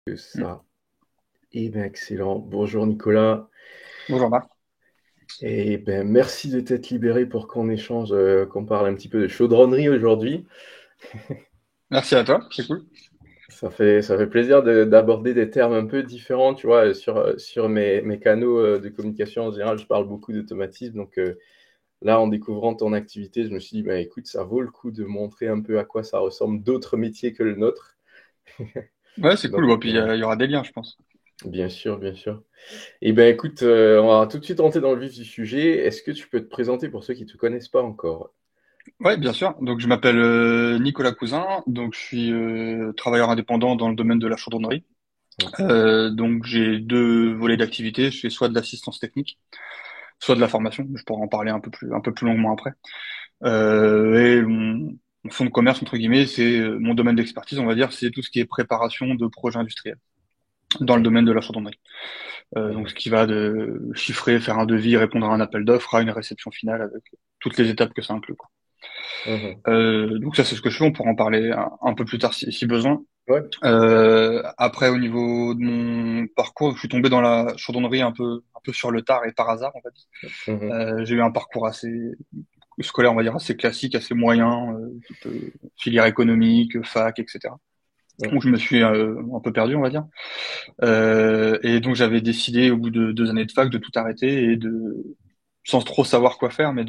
Que ça. Eh bien, excellent. Bonjour Nicolas. Bonjour Marc. Eh bien, merci de t'être libéré pour qu'on échange, qu'on parle un petit peu de chaudronnerie aujourd'hui. Merci à toi, c'est cool. Ça fait plaisir d'aborder des termes un peu différents, tu vois, sur mes canaux de communication. En général, je parle beaucoup d'automatisme. Donc là, en découvrant ton activité, je me suis dit, bah, écoute, ça vaut le coup de montrer un peu à quoi ça ressemble d'autres métiers que le nôtre. Ouais, c'est Donc, cool. Bon, puis il y aura des liens, je pense. bien sûr, bien sûr. Eh bien, écoute, on va tout de suite rentrer dans le vif du sujet. Est-ce que tu peux te présenter pour ceux qui ne te connaissent pas encore? Ouais, bien sûr. Donc je m'appelle Nicolas Cousin. Donc je suis travailleur indépendant dans le domaine de la chaudronnerie. Ok. Donc j'ai deux volets d'activité. Je fais soit de l'assistance technique, soit de la formation. Je pourrais en parler un peu plus longuement après. Et mon fonds de commerce entre guillemets, c'est mon domaine d'expertise, on va dire, c'est tout ce qui est préparation de projets industriels dans le Ok. domaine de la chaudronnerie. Donc ce Mhm. qui va de chiffrer, faire un devis, répondre à un appel d'offres, à une réception finale avec toutes les étapes que ça inclut, quoi. Mhm. Donc ça c'est ce que je fais, on pourra en parler un peu plus tard si besoin. Ouais. Après au niveau de mon parcours, je suis tombé dans la chaudronnerie un peu sur le tard et par hasard en fait. Mhm. J'ai eu un parcours assez scolaire, on va dire assez classique, assez moyen, type filière économique, fac, etc. Mhm. Où je me suis un peu perdu, on va dire. Et donc j'avais décidé au bout de 2 années de fac de tout arrêter et sans trop savoir quoi faire, mais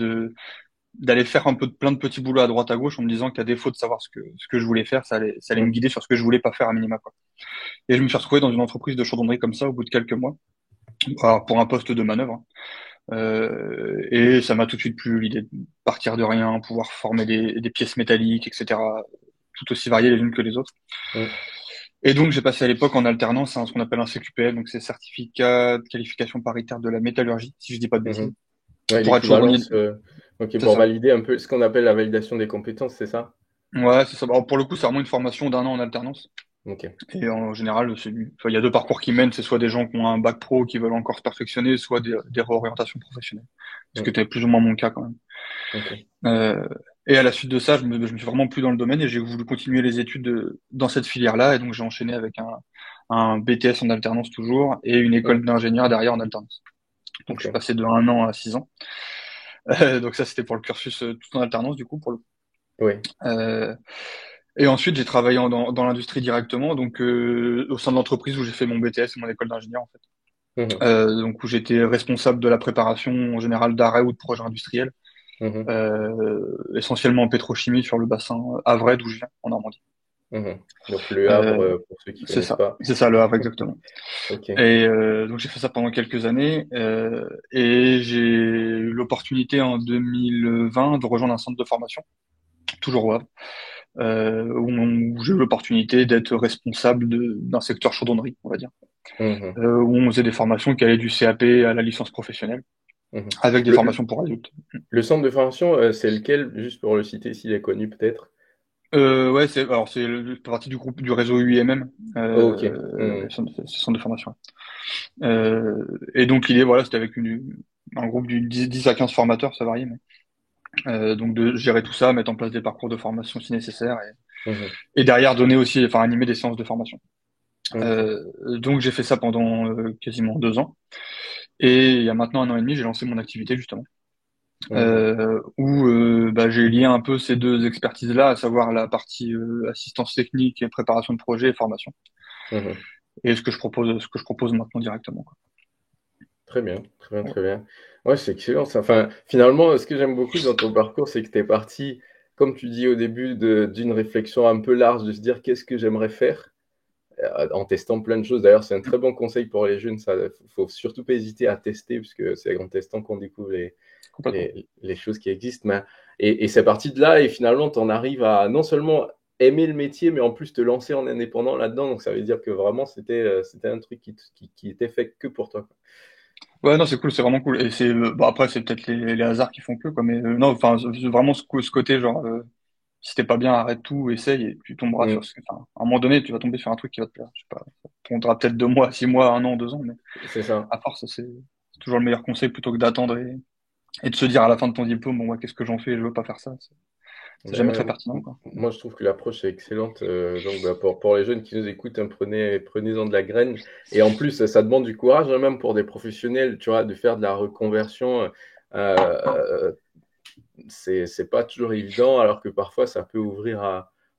d'aller faire un peu de plein de petits boulots à droite à gauche en me disant qu'à défaut de savoir ce que je voulais faire, ça allait me Mhm. guider sur ce que je voulais pas faire à minima, quoi. Et je me suis retrouvé dans une entreprise de chaudronnerie comme ça au bout de quelques mois, alors pour un poste de manœuvre, hein. Et ça m'a tout de suite plu, l'idée de partir de rien, pouvoir former des pièces métalliques, etc., tout aussi variées les unes que les autres. Mhm. Et donc, j'ai passé à l'époque en alternance ce qu'on appelle un CQPL, donc c'est certificat de qualification paritaire de la métallurgie, si je dis pas de bêtises, Mhm. Ouais, pour être chaudronnier. l'équivalence. Ok, C'est pour ça. valider un peu ce qu'on appelle la validation des compétences, c'est ça? Ouais, c'est ça. Alors, pour le coup, c'est vraiment une formation d'1 an en alternance. Ok. Et en général, enfin, il y a deux parcours qui mènent. C'est soit des gens qui ont un bac pro qui veulent encore se perfectionner, soit des réorientations professionnelles. Ce qui Mhm. était plus ou moins mon cas quand même. Ok. Euh, et à la suite de ça, je me suis vraiment plu dans le domaine et j'ai voulu continuer les études dans cette filière-là. Et donc, j'ai enchaîné avec un BTS en alternance toujours et une Mhm. école d'ingénieur derrière en alternance. Donc, je suis Ok. passé de 1 an à 6 ans. Donc, ça, c'était pour le cursus tout en alternance, du coup, pour le Oui. euh, Et ensuite, j'ai travaillé dans l'industrie directement, donc au sein de l'entreprise où j'ai fait mon BTS et mon école d'ingénieur, en fait. Mhm. Donc, où j'étais responsable de la préparation en général d'arrêt ou de projets industriels, Mhm. essentiellement en pétrochimie sur le bassin Havre, d'où je viens, en Normandie. Mhm. Donc le Havre, Euh, pour ceux qui connaissent pas. c'est ça le Havre exactement. Ok. Et donc j'ai fait ça pendant quelques années et j'ai eu l'opportunité en 2020 de rejoindre un centre de formation, toujours au Havre, où j'ai eu l'opportunité d'être responsable d'un secteur chaudronnerie, on va dire, Mhm. où on faisait des formations qui allaient du CAP à la licence professionnelle, Mhm. avec des Le, formations pour adultes. le centre de formation, c'est lequel, juste pour le citer s'il est connu peut-être? Ouais, c'est partie du groupe du réseau UIMM, Oh, ok. le Mhm. centre de formation. Et donc l'idée, voilà, c'était avec un groupe de 10 à 15 formateurs, ça varie, mais donc de gérer tout ça, mettre en place des parcours de formation si nécessaire, Mhm. et derrière donner aussi, enfin animer des séances de formation. Ok. Euh, donc j'ai fait ça pendant quasiment 2 ans. Et il y a maintenant 1 an et demi, j'ai lancé mon activité justement, Mhm. où bah, j'ai lié un peu ces deux expertises-là, à savoir la partie assistance technique et préparation de projet et formation, Mhm. et ce que je propose maintenant directement, quoi. Très bien, très bien, Ouais. très bien. Ouais, c'est excellent ça. Enfin, finalement, ce que j'aime beaucoup dans ton parcours, c'est que tu es parti, comme tu dis au début, d'une réflexion un peu large, de se dire qu'est-ce que j'aimerais faire, en testant plein de choses. D'ailleurs, c'est un très bon conseil pour les jeunes, ça. Faut surtout pas hésiter à tester, puisque c'est en testant qu'on découvre Complètement. les choses qui existent. Et c'est parti de là, et finalement, tu en arrives à non seulement aimer le métier, mais en plus te lancer en indépendant là-dedans. Donc, ça veut dire que vraiment, c'était un truc qui était fait que pour toi, quoi. Ouais, non, c'est cool, c'est vraiment cool. Et c'est, bon, après, c'est peut-être les hasards qui font que, quoi, mais non, enfin, c'est vraiment ce côté, genre, si t'es pas bien, arrête tout, essaye, et tu tomberas sur Mm, enfin, à un moment donné, tu vas tomber sur un truc qui va te plaire. Je sais pas, ça prendra peut-être 2 mois, 6 mois, 1 an, 2 ans, mais c'est ça. à force, c'est toujours le meilleur conseil plutôt que d'attendre et de se dire à la fin de ton diplôme, bon, moi, qu'est-ce que j'en fais, je veux pas faire ça. c'est jamais très Ben, pertinent, quoi. moi, je trouve que l'approche est excellente. Donc, bah, pour les jeunes qui nous écoutent, hein, prenez-en de la graine. Et en plus, ça demande du courage, hein, même pour des professionnels, tu vois, de faire de la reconversion. Euh, c'est pas toujours évident, alors que parfois ça peut ouvrir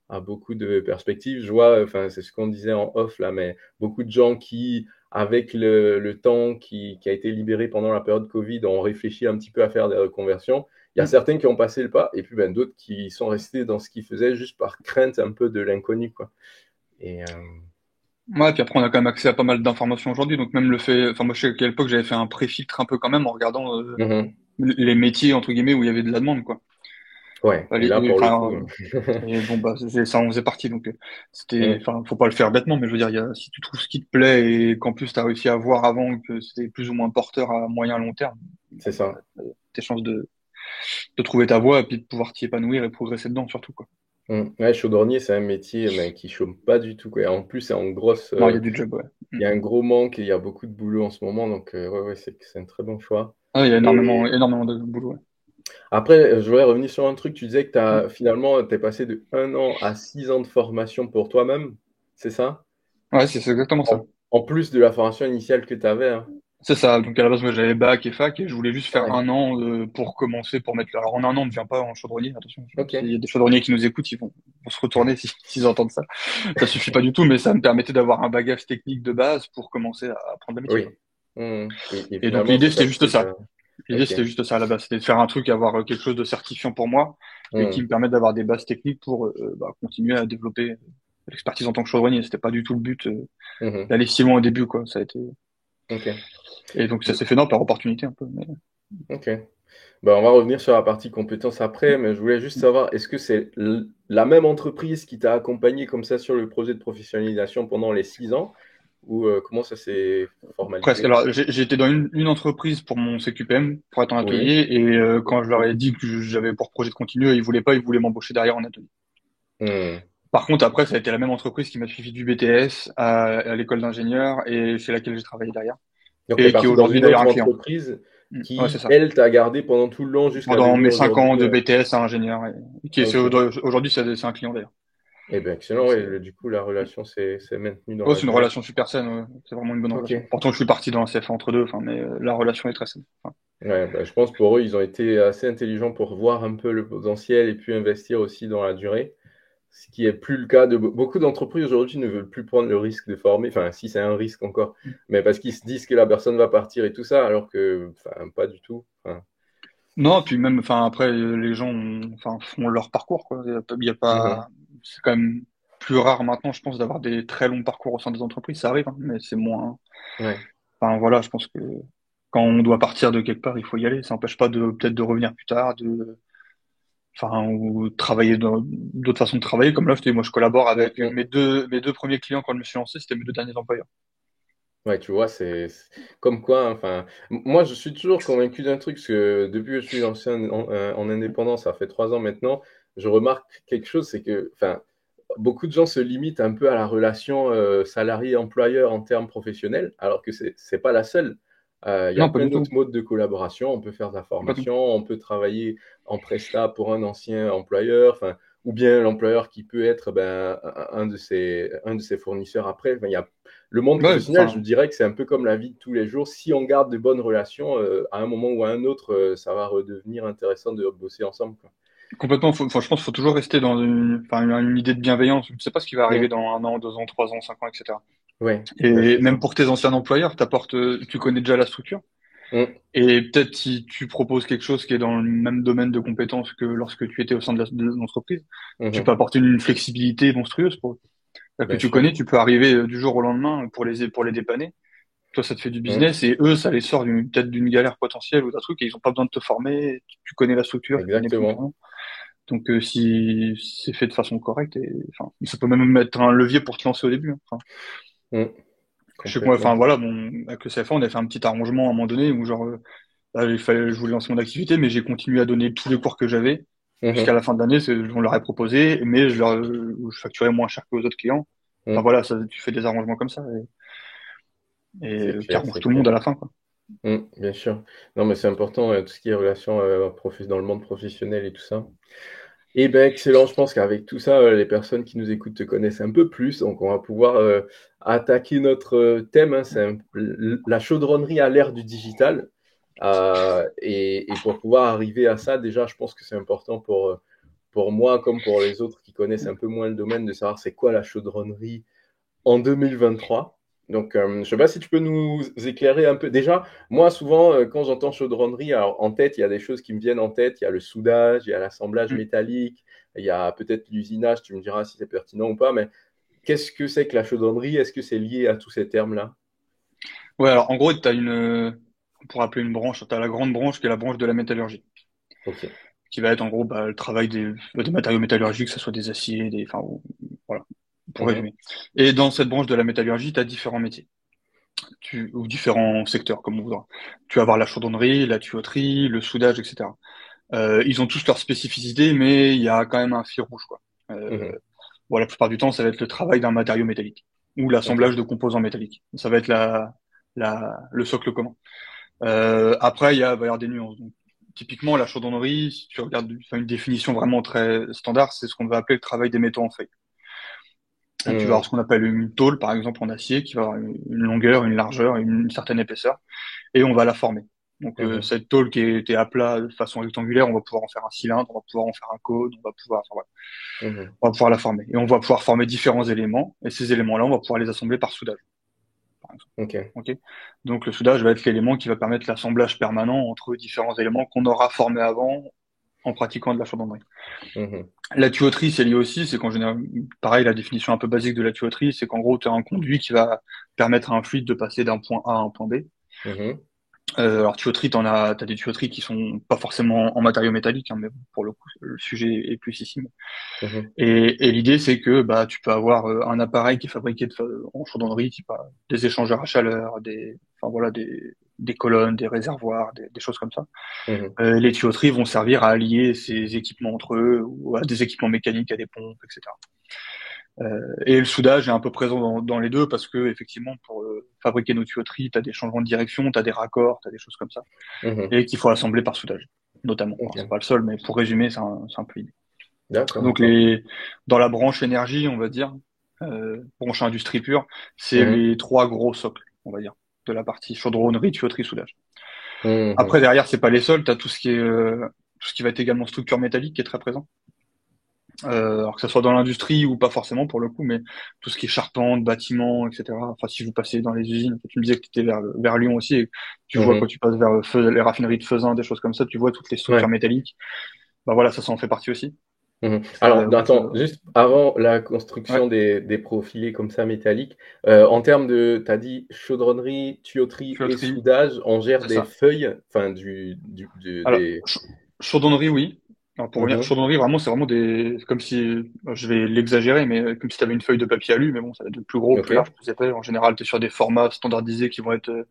à beaucoup de perspectives. Je vois, enfin, c'est ce qu'on disait en off là, mais beaucoup de gens qui, avec le temps qui a été libéré pendant la période Covid, ont réfléchi un petit peu à faire des reconversions. Il y a Mm. certains qui ont passé le pas, et puis ben, d'autres qui sont restés dans ce qu'ils faisaient juste par crainte un peu de l'inconnu, quoi. Et Ouais, puis après, on a quand même accès à pas mal d'informations aujourd'hui. Donc, même le fait, enfin, moi, je sais qu'à l'époque, j'avais fait un pré-filtre un peu quand même en regardant mhm. les métiers, entre guillemets, où il y avait de la demande, quoi. Ouais, Enfin, et là pour le enfin, coup, et bon, bah, ça en faisait partie. Donc, c'était, mm, enfin, faut pas le faire bêtement, mais je veux dire, si tu trouves ce qui te plaît et qu'en plus, tu as réussi à voir avant que c'était plus ou moins porteur à moyen long terme, c'est bon, bah, ça. tes chances de trouver ta voie et puis de pouvoir t'y épanouir et progresser dedans, surtout, quoi. Ouais, chaudronnier, c'est un métier mais, qui chôme pas du tout, quoi. Et en plus, c'est en grosse, Non, il y a du job, ouais. il y a un gros manque et il y a beaucoup de boulot en ce moment, donc ouais, ouais, c'est un très bon choix. Ah, il y a Et énormément de boulot, ouais. après, je voudrais revenir sur un truc. Tu disais que Mm. finalement, tu es passé de 1 an à 6 ans de formation pour toi-même, c'est ça? Ouais, c'est exactement ça. En plus de la formation initiale que tu avais, hein. C'est ça. Donc à la base, moi j'avais bac et fac et je voulais juste faire Ouais. un an pour commencer, pour mettre. Alors en un an, on ne devient pas en chaudronnier. Attention, Ok. s'il y a des chaudronniers qui nous écoutent, vont se retourner s'ils entendent ça. Ça suffit pas du tout, mais ça me permettait d'avoir un bagage technique de base pour commencer à apprendre le métier, quoi. Oui. Et Et donc finalement, l'idée ça t'a c'était juste pris. ça. L'idée Ok. c'était juste ça à la base, c'était de faire un truc, avoir quelque chose de certifiant pour moi et qui Hmm. me permette d'avoir des bases techniques pour continuer à développer l'expertise en tant que chaudronnier. C'était pas du tout le but Mhm. d'aller si loin au début, quoi. Ça a été Ok. et donc ça s'est fait non par opportunité un peu. Mais... Ok. Bah, on va revenir sur la partie compétences après, mais je voulais juste savoir, est-ce que c'est la même entreprise qui t'a accompagné comme ça sur le projet de professionnalisation pendant les 6 ans, ou comment ça s'est Presque. formalisé? Alors, j'ai été dans une entreprise pour mon CQPM, pour être en Oui. atelier, et quand je leur ai dit que j'avais pour projet de continuer, ils voulaient pas, ils voulaient m'embaucher derrière en atelier. Hmm. Par contre, après, ça a été la même entreprise qui m'a suivi du BTS à l'école d'ingénieur et chez laquelle j'ai travaillé derrière, Donc, tu es et qui est parti dans aujourd'hui une d'ailleurs autre un client. entreprise Ouais, c'est qui, ça. elle, t'a gardé pendant tout le long jusqu'à Pendant devenir mes 5 ans aujourd'hui. de BTS à ingénieur, et qui est Ok. aujourd'hui, c'est un client d'ailleurs. Eh bien, excellent. Donc, Ouais, du coup, la relation s'est maintenue dans ouais, la c'est une durée. relation super saine. Ouais. C'est vraiment une bonne Ok. relation. Pourtant, je suis parti dans un CFA entre deux, enfin, mais la relation est très saine. Enfin, Ouais, bah, je pense pour eux, ils ont été assez intelligents pour voir un peu le potentiel et puis investir aussi dans la durée. Ce qui est plus le cas de beaucoup d'entreprises aujourd'hui ne veulent plus prendre le risque de former, enfin si c'est un risque encore, mais parce qu'ils se disent que la personne va partir et tout ça, alors que enfin, pas du tout. Enfin, non, puis même, enfin après, les gens, enfin, font leur parcours, quoi. Il y a mhm. pas, c'est quand même plus rare maintenant, je pense, d'avoir des très longs parcours au sein des entreprises. Ça arrive, hein, mais c'est moins. Ouais, Enfin voilà, je pense que quand on doit partir de quelque part, il faut y aller. Ça n'empêche pas de peut-être de revenir plus tard, enfin ou travailler d'autres façons de travailler. Comme là, je te dis, moi, je collabore mm, avec mm. mes deux premiers clients quand je me suis lancé, c'était mes deux derniers employeurs. Ouais, tu vois, c'est comme quoi, enfin, moi je suis toujours convaincu d'un truc, parce que depuis que je suis lancé en indépendant, ça fait 3 ans maintenant, je remarque quelque chose, c'est que, enfin, beaucoup de gens se limitent un peu à la relation salarié-employeur en termes professionnels, alors que c'est pas la seule. Il y a Non, pas plein du d'autres tout. modes de collaboration. On peut faire de la Complètement. formation, on peut travailler en presta pour un ancien employeur, enfin, ou bien l'employeur qui peut être ben, un de ses fournisseurs après. Enfin, il y a, le monde Ouais, professionnel, je enfin, dirais que c'est un peu comme la vie de tous les jours. Si on garde de bonnes relations, à un moment ou à un autre, ça va redevenir intéressant de bosser ensemble, quoi. complètement. Enfin, je pense qu'il faut toujours rester dans enfin, une idée de bienveillance. Je ne sais pas ce qui va arriver Mm. dans un an, 2 ans, 3 ans, 5 ans, etc. Ouais, ben, Et c'est même ça. pour tes anciens employeurs, tu connais déjà la structure. Mm. Et peut-être si tu proposes quelque chose qui est dans le même domaine de compétences que lorsque tu étais au sein de l'entreprise, tu peux Mhm. apporter une flexibilité monstrueuse pour eux. C'est-à-dire que Bien tu sûr. connais, tu peux arriver du jour au lendemain pour les dépanner. Toi, ça te fait du Mm. business et eux, ça les sort peut-être d'une galère potentielle ou d'un truc et ils ont pas besoin de te former. Tu connais la structure, tu connais le Exactement. fonctionnement. Donc, si c'est fait de façon correcte, enfin, ça peut même être un levier pour te lancer au début, hein. Enfin, Mm. je sais que moi, Complètement. enfin voilà, bon, avec le CFA, on a fait un petit arrangement à un moment donné où genre, là, je voulais lancer mon activité, mais j'ai continué à donner tous les cours que j'avais jusqu'à Mhm. la fin de l'année. On leur a proposé, mais je facturais moins cher que aux autres clients. Enfin Mm. voilà, tu fais des arrangements comme ça C'est qui clair, arrangent c'est tout le monde clair. à la fin, quoi. Bien sûr. Non, mais c'est important, tout ce qui est relation dans le monde professionnel et tout ça. Eh ben, excellent. Je pense qu'avec tout ça, les personnes qui nous écoutent te connaissent un peu plus, donc on va pouvoir, attaquer notre, thème, hein. C'est un la chaudronnerie à l'ère du digital, et pour pouvoir arriver à ça, déjà, je pense que c'est important pour moi comme pour les autres qui connaissent un peu moins le domaine, de savoir c'est quoi la chaudronnerie en 2023. Donc, je ne sais pas si tu peux nous éclairer un peu. Déjà, moi, souvent, quand j'entends chaudronnerie, alors en tête, il y a des choses qui me viennent en tête. Il y a le soudage, il y a l'assemblage Mm. métallique, il y a peut-être l'usinage. Tu me diras si c'est pertinent ou pas. Mais qu'est-ce que c'est que la chaudronnerie? Est-ce que c'est lié à tous ces termes-là? Ouais, alors en gros, on pourrait appeler une branche, tu as la grande branche qui est la branche de la métallurgie, Ok. qui va être en gros le travail des matériaux métallurgiques, que ce soit des aciers, voilà, pour Mhm. résumer. Et dans cette branche de la métallurgie, tu as différents métiers, ou différents secteurs, comme on voudra. Tu vas avoir la chaudronnerie, la tuyauterie, le soudage, etc. Ils ont tous leurs spécificités, mais il y a quand même un fil rouge, quoi. Mhm. Bon, la plupart du temps, ça va être le travail d'un matériau métallique ou Ok. l'assemblage de composants métalliques. Ça va être le socle commun. Après, va y avoir des nuances. Donc, typiquement, la chaudronnerie, si tu regardes enfin, une définition vraiment très standard, c'est ce qu'on va appeler le travail des métaux en feuille. Donc, tu vas avoir Mhm. ce qu'on appelle une tôle, par exemple, en acier, qui va avoir une longueur, une largeur, une certaine épaisseur, et on va la former. Donc, Mhm. cette tôle qui était à plat de façon rectangulaire, on va pouvoir en faire un cylindre, on va pouvoir en faire un cône, enfin, voilà, Mhm. on va pouvoir la former. Et on va pouvoir former différents éléments, et ces éléments-là, on va pouvoir les assembler par soudage, par exemple. Ok. Ok. Donc le soudage va être l'élément qui va permettre l'assemblage permanent entre différents éléments qu'on aura formés avant en pratiquant de la chaudronnerie. Mhm. La tuyauterie, c'est lié aussi, c'est qu'en général, pareil, la définition un peu basique de la tuyauterie, c'est qu'en gros, tu as un conduit qui va permettre à un fluide de passer d'un point A à un point B. Mhm. Alors tuyauterie, t'as des tuyauteries qui sont pas forcément en matériaux métalliques, hein, mais bon, pour le coup, le sujet est plus ici. Mhm. Et l'idée, c'est que bah, tu peux avoir un appareil qui est fabriqué en chaudronnerie, type des échangeurs à chaleur, enfin voilà, des colonnes, des réservoirs, des choses comme ça. Mhm. Les tuyauteries vont servir à allier ces équipements entre eux, ou à des équipements mécaniques, à des pompes, etc. Et le soudage est un peu présent dans les deux parce que effectivement, pour fabriquer nos tuyauteries, tu as des changements de direction, tu as des raccords, tu as des choses comme ça, Mhm. et qu'il faut assembler par soudage, notamment. Alors, c'est Ok. pas le seul, mais pour résumer, c'est un peu l'idée. D'accord, Donc d'accord. dans la branche énergie, on va dire, branche industrie pure, c'est Mhm. les trois gros socles, on va dire, de la partie chaudronnerie, tuyauterie, soudage. Après Mhm. derrière, c'est pas les seuls, t'as tout ce qui va être également structure métallique qui est très présent. Alors que ce soit dans l'industrie ou pas forcément pour le coup, mais tout ce qui est charpente, bâtiment, etc. Enfin, si vous passez dans les usines, tu me disais que tu étais vers Lyon aussi, et tu vois quand Mhm. tu passes vers les raffineries de Faisin, des choses comme ça, tu vois toutes les structures Ouais. métalliques. Bah voilà, ça en fait partie aussi. Mhm. Alors, Où tu attends, juste avant la construction Ouais, des profilés comme ça métalliques, en termes de, tu as dit chaudronnerie, tuyauterie et tuyauterie, soudage, on gère c'est des ça. feuilles, enfin Alors, chaudronnerie, oui. Alors, pour revenir, Mhm. chaudronnerie, vraiment, c'est vraiment comme si, je vais l'exagérer, mais comme si tu avais une feuille de papier alu, mais bon, ça va être plus gros, Ok. plus large, plus épais. En général, tu es sur des formats standardisés qui vont être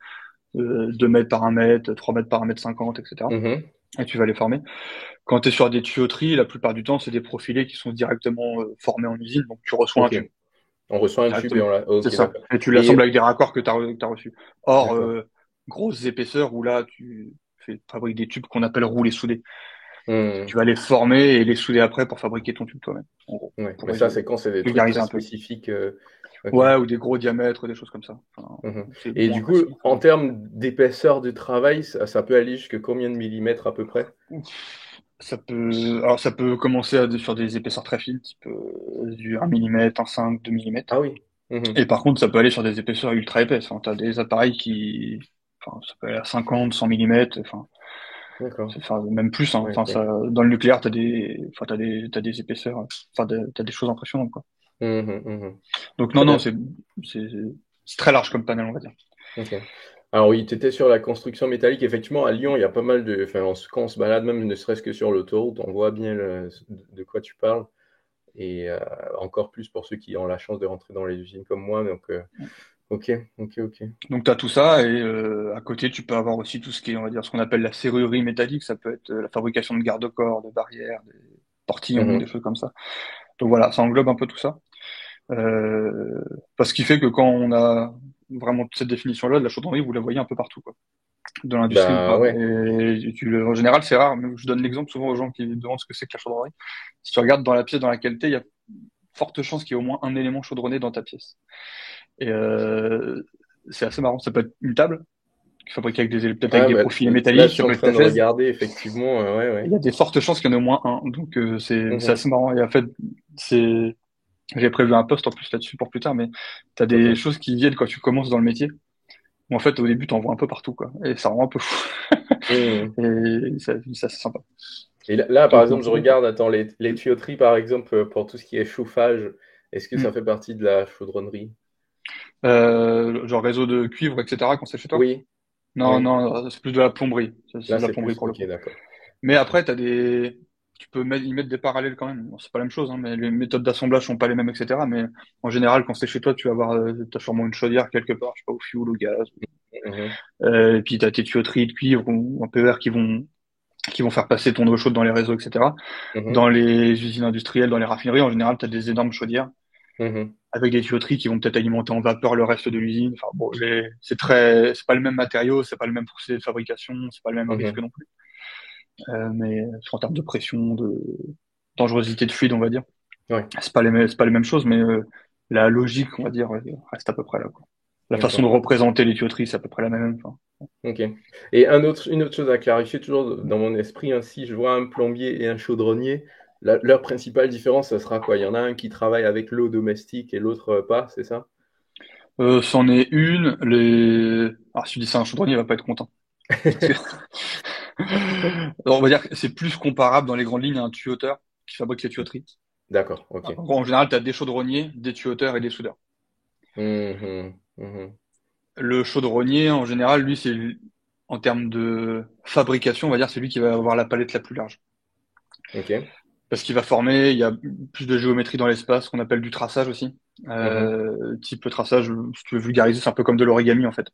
2 mètres par 1 mètre, 3 mètres par 1,50 m, etc. Mhm. Et tu vas les former. Quand tu es sur des tuyauteries, la plupart du temps, c'est des profilés qui sont directement formés en usine, donc tu reçois un Ok. tube On reçoit un tube et directement. on l'a. C'est Ok, ça. d'accord. Et tu l'assembles Et avec des raccords que tu as reçus. Or, d'accord. grosse épaisseur où là, tu fabriques des tubes qu'on appelle roulés soudés. Tu Mhm. vas les former et les souder après pour fabriquer ton tube toi-même, en gros, Ouais. pour Mais ça, résumer. c'est quand c'est des trucs Vulgariser très un peu. spécifiques. Ok. Ouais, ou des gros diamètres, des choses comme ça. Enfin, Mhm. c'est Et moins du coup, précis. en termes d'épaisseur du travail, ça peut aller jusqu'à combien de millimètres à peu près? Alors ça peut commencer sur des épaisseurs très fines, type du 1 millimètre, 1,5, 2 millimètres. Ah oui. Mhm. Et par contre, ça peut aller sur des épaisseurs ultra épaisses. Enfin, t'as des appareils enfin, ça peut aller à 50, 100 millimètres. D'accord. Enfin, même plus, hein. Ouais, Enfin, ok. dans le nucléaire, t'as des épaisseurs. Enfin, t'as des choses impressionnantes, quoi. Mhm, mhm. Donc non, Très non, bien. c'est, c'est très large comme panel, on va dire. Ok. Alors oui, tu étais sur la construction métallique. Effectivement, à Lyon, il y a pas mal de. Enfin, quand on se balade, même ne serait-ce que sur l'autoroute, on voit bien de quoi tu parles. Et encore plus pour ceux qui ont la chance de rentrer dans les usines comme moi. Donc, ok, ok, ok. Donc tu as tout ça et à côté tu peux avoir aussi tout ce qui est on va dire ce qu'on appelle la serrurerie métallique, ça peut être la fabrication de garde-corps, de barrières, des portillons, des Mhm, choses comme ça. Donc voilà, ça englobe un peu tout ça. Euh, Parce qu'il fait que quand on a vraiment cette définition-là de la chaudronnerie, vous la voyez un peu partout quoi. de l'industrie ou Bah pas. ouais. Et en général, c'est rare. Mais je donne l'exemple souvent aux gens qui demandent ce que c'est que la chaudronnerie. Si tu regardes dans la pièce dans laquelle t'es, il y a forte chance qu'il y ait au moins un élément chaudronné dans ta pièce. Et c'est assez marrant. Ça peut être une table fabriquée avec peut-être avec Ouais, des bah, profils là, je métalliques suis qui en peut être train ta de chaise. regarder, effectivement. Ouais, Il ouais. y a des fortes chances qu'il y en ait au moins un. Donc c'est Mhm. assez marrant. Et en fait, c'est j'ai prévu un post en plus là-dessus pour plus tard, mais t'as des Ok. choses qui viennent quand tu commences dans le métier. Où en fait, au début, t'en vois un peu partout, quoi. Et ça rend un peu fou. Mhm. Et ça c'est sympa. Et là, par Donc, exemple, je c'est bien, quoi. regarde, attends, les tuyauteries, par exemple, pour tout ce qui est chauffage, est-ce que ça Mm. fait partie de la chaudronnerie? Genre réseau de cuivre, etc., quand c'est chez toi? Oui, Non, oui. non, c'est plus de la plomberie. C'est Là, de la c'est plomberie plus. pour le Ok, coup. d'accord. Mais Ok. après, tu peux y mettre des parallèles quand même. Bon, c'est pas la même chose, hein, mais les méthodes d'assemblage sont pas les mêmes, etc. Mais en général, quand c'est chez toi, tu vas avoir, t'as sûrement une chaudière quelque part, je sais pas, au fioul, au gaz. Mhm. Et puis t'as tes tuyauteries de cuivre ou en PER qui vont faire passer ton eau chaude dans les réseaux, etc. Mhm. Dans les usines industrielles, dans les raffineries, en général, t'as des énormes chaudières Mhm. avec des tuyauteries qui vont peut-être alimenter en vapeur le reste de l'usine. Enfin bon, c'est pas le même matériau, c'est pas le même procédé de fabrication, c'est pas le même risque Mhm. non plus. Mais en termes de pression, de dangerosité de fluide, on va dire, Ouais, c'est pas les mêmes choses, mais la logique, on va dire, reste à peu près là, quoi. La façon de d'accord. représenter les tuyauteries, c'est à peu près la même. Enfin, Ok. Et une autre chose à clarifier, toujours dans mon esprit, hein, si je vois un plombier et un chaudronnier, leur principale différence, ça sera quoi? Il y en a un qui travaille avec l'eau domestique et l'autre pas, c'est ça? c'en est une. Alors, si tu dis ça, un chaudronnier il va pas être content. Parce que alors, on va dire que c'est plus comparable dans les grandes lignes à un tuyauteur qui fabrique les tuyauteries. D'accord, En ok. gros, en général, tu as des chaudronniers, des tuyauteurs et des soudeurs. Mhm. Mhm. Le chaudronnier, en général, lui, en termes de fabrication, on va dire, c'est lui qui va avoir la palette la plus large. Ok. Parce qu'il va former, il y a plus de géométrie dans l'espace, qu'on appelle du traçage aussi. Mhm. Type traçage, si tu veux vulgariser, c'est un peu comme de l'origami en fait.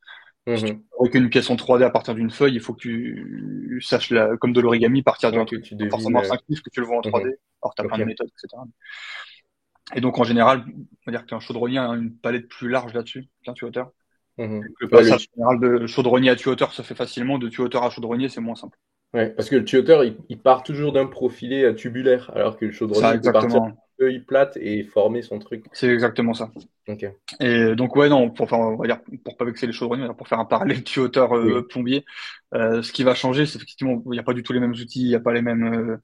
Si tu Mhm. fabriques une pièce en 3D à partir d'une feuille, il faut que tu saches, comme de l'origami, partir d'un Ouais, que truc tu pas devines. forcément instinctif, que tu le vois en 3D. Mhm. Alors, tu as plein Ok. de méthodes, etc. Et donc, en général, on va dire qu'un chaudronnier a une palette plus large là-dessus qu'un tuyauteur. Et Mhm. que le Ouais, passage en général de chaudronnier à tuyauteur se fait facilement, de tuyauteur à chaudronnier, c'est moins simple. ouais, parce que le tuyauteur, il part toujours d'un profilé tubulaire, alors que le chaudronnier, Ça, il peut partir exactement. d'une feuille plate et former son truc. C'est exactement ça. Ok. Et donc ouais non, on va dire pour pas vexer les chaudronniers, pour faire un parallèle tuyauteur Oui. plombier, ce qui va changer, c'est effectivement il n'y a pas du tout les mêmes outils, il n'y a pas les mêmes.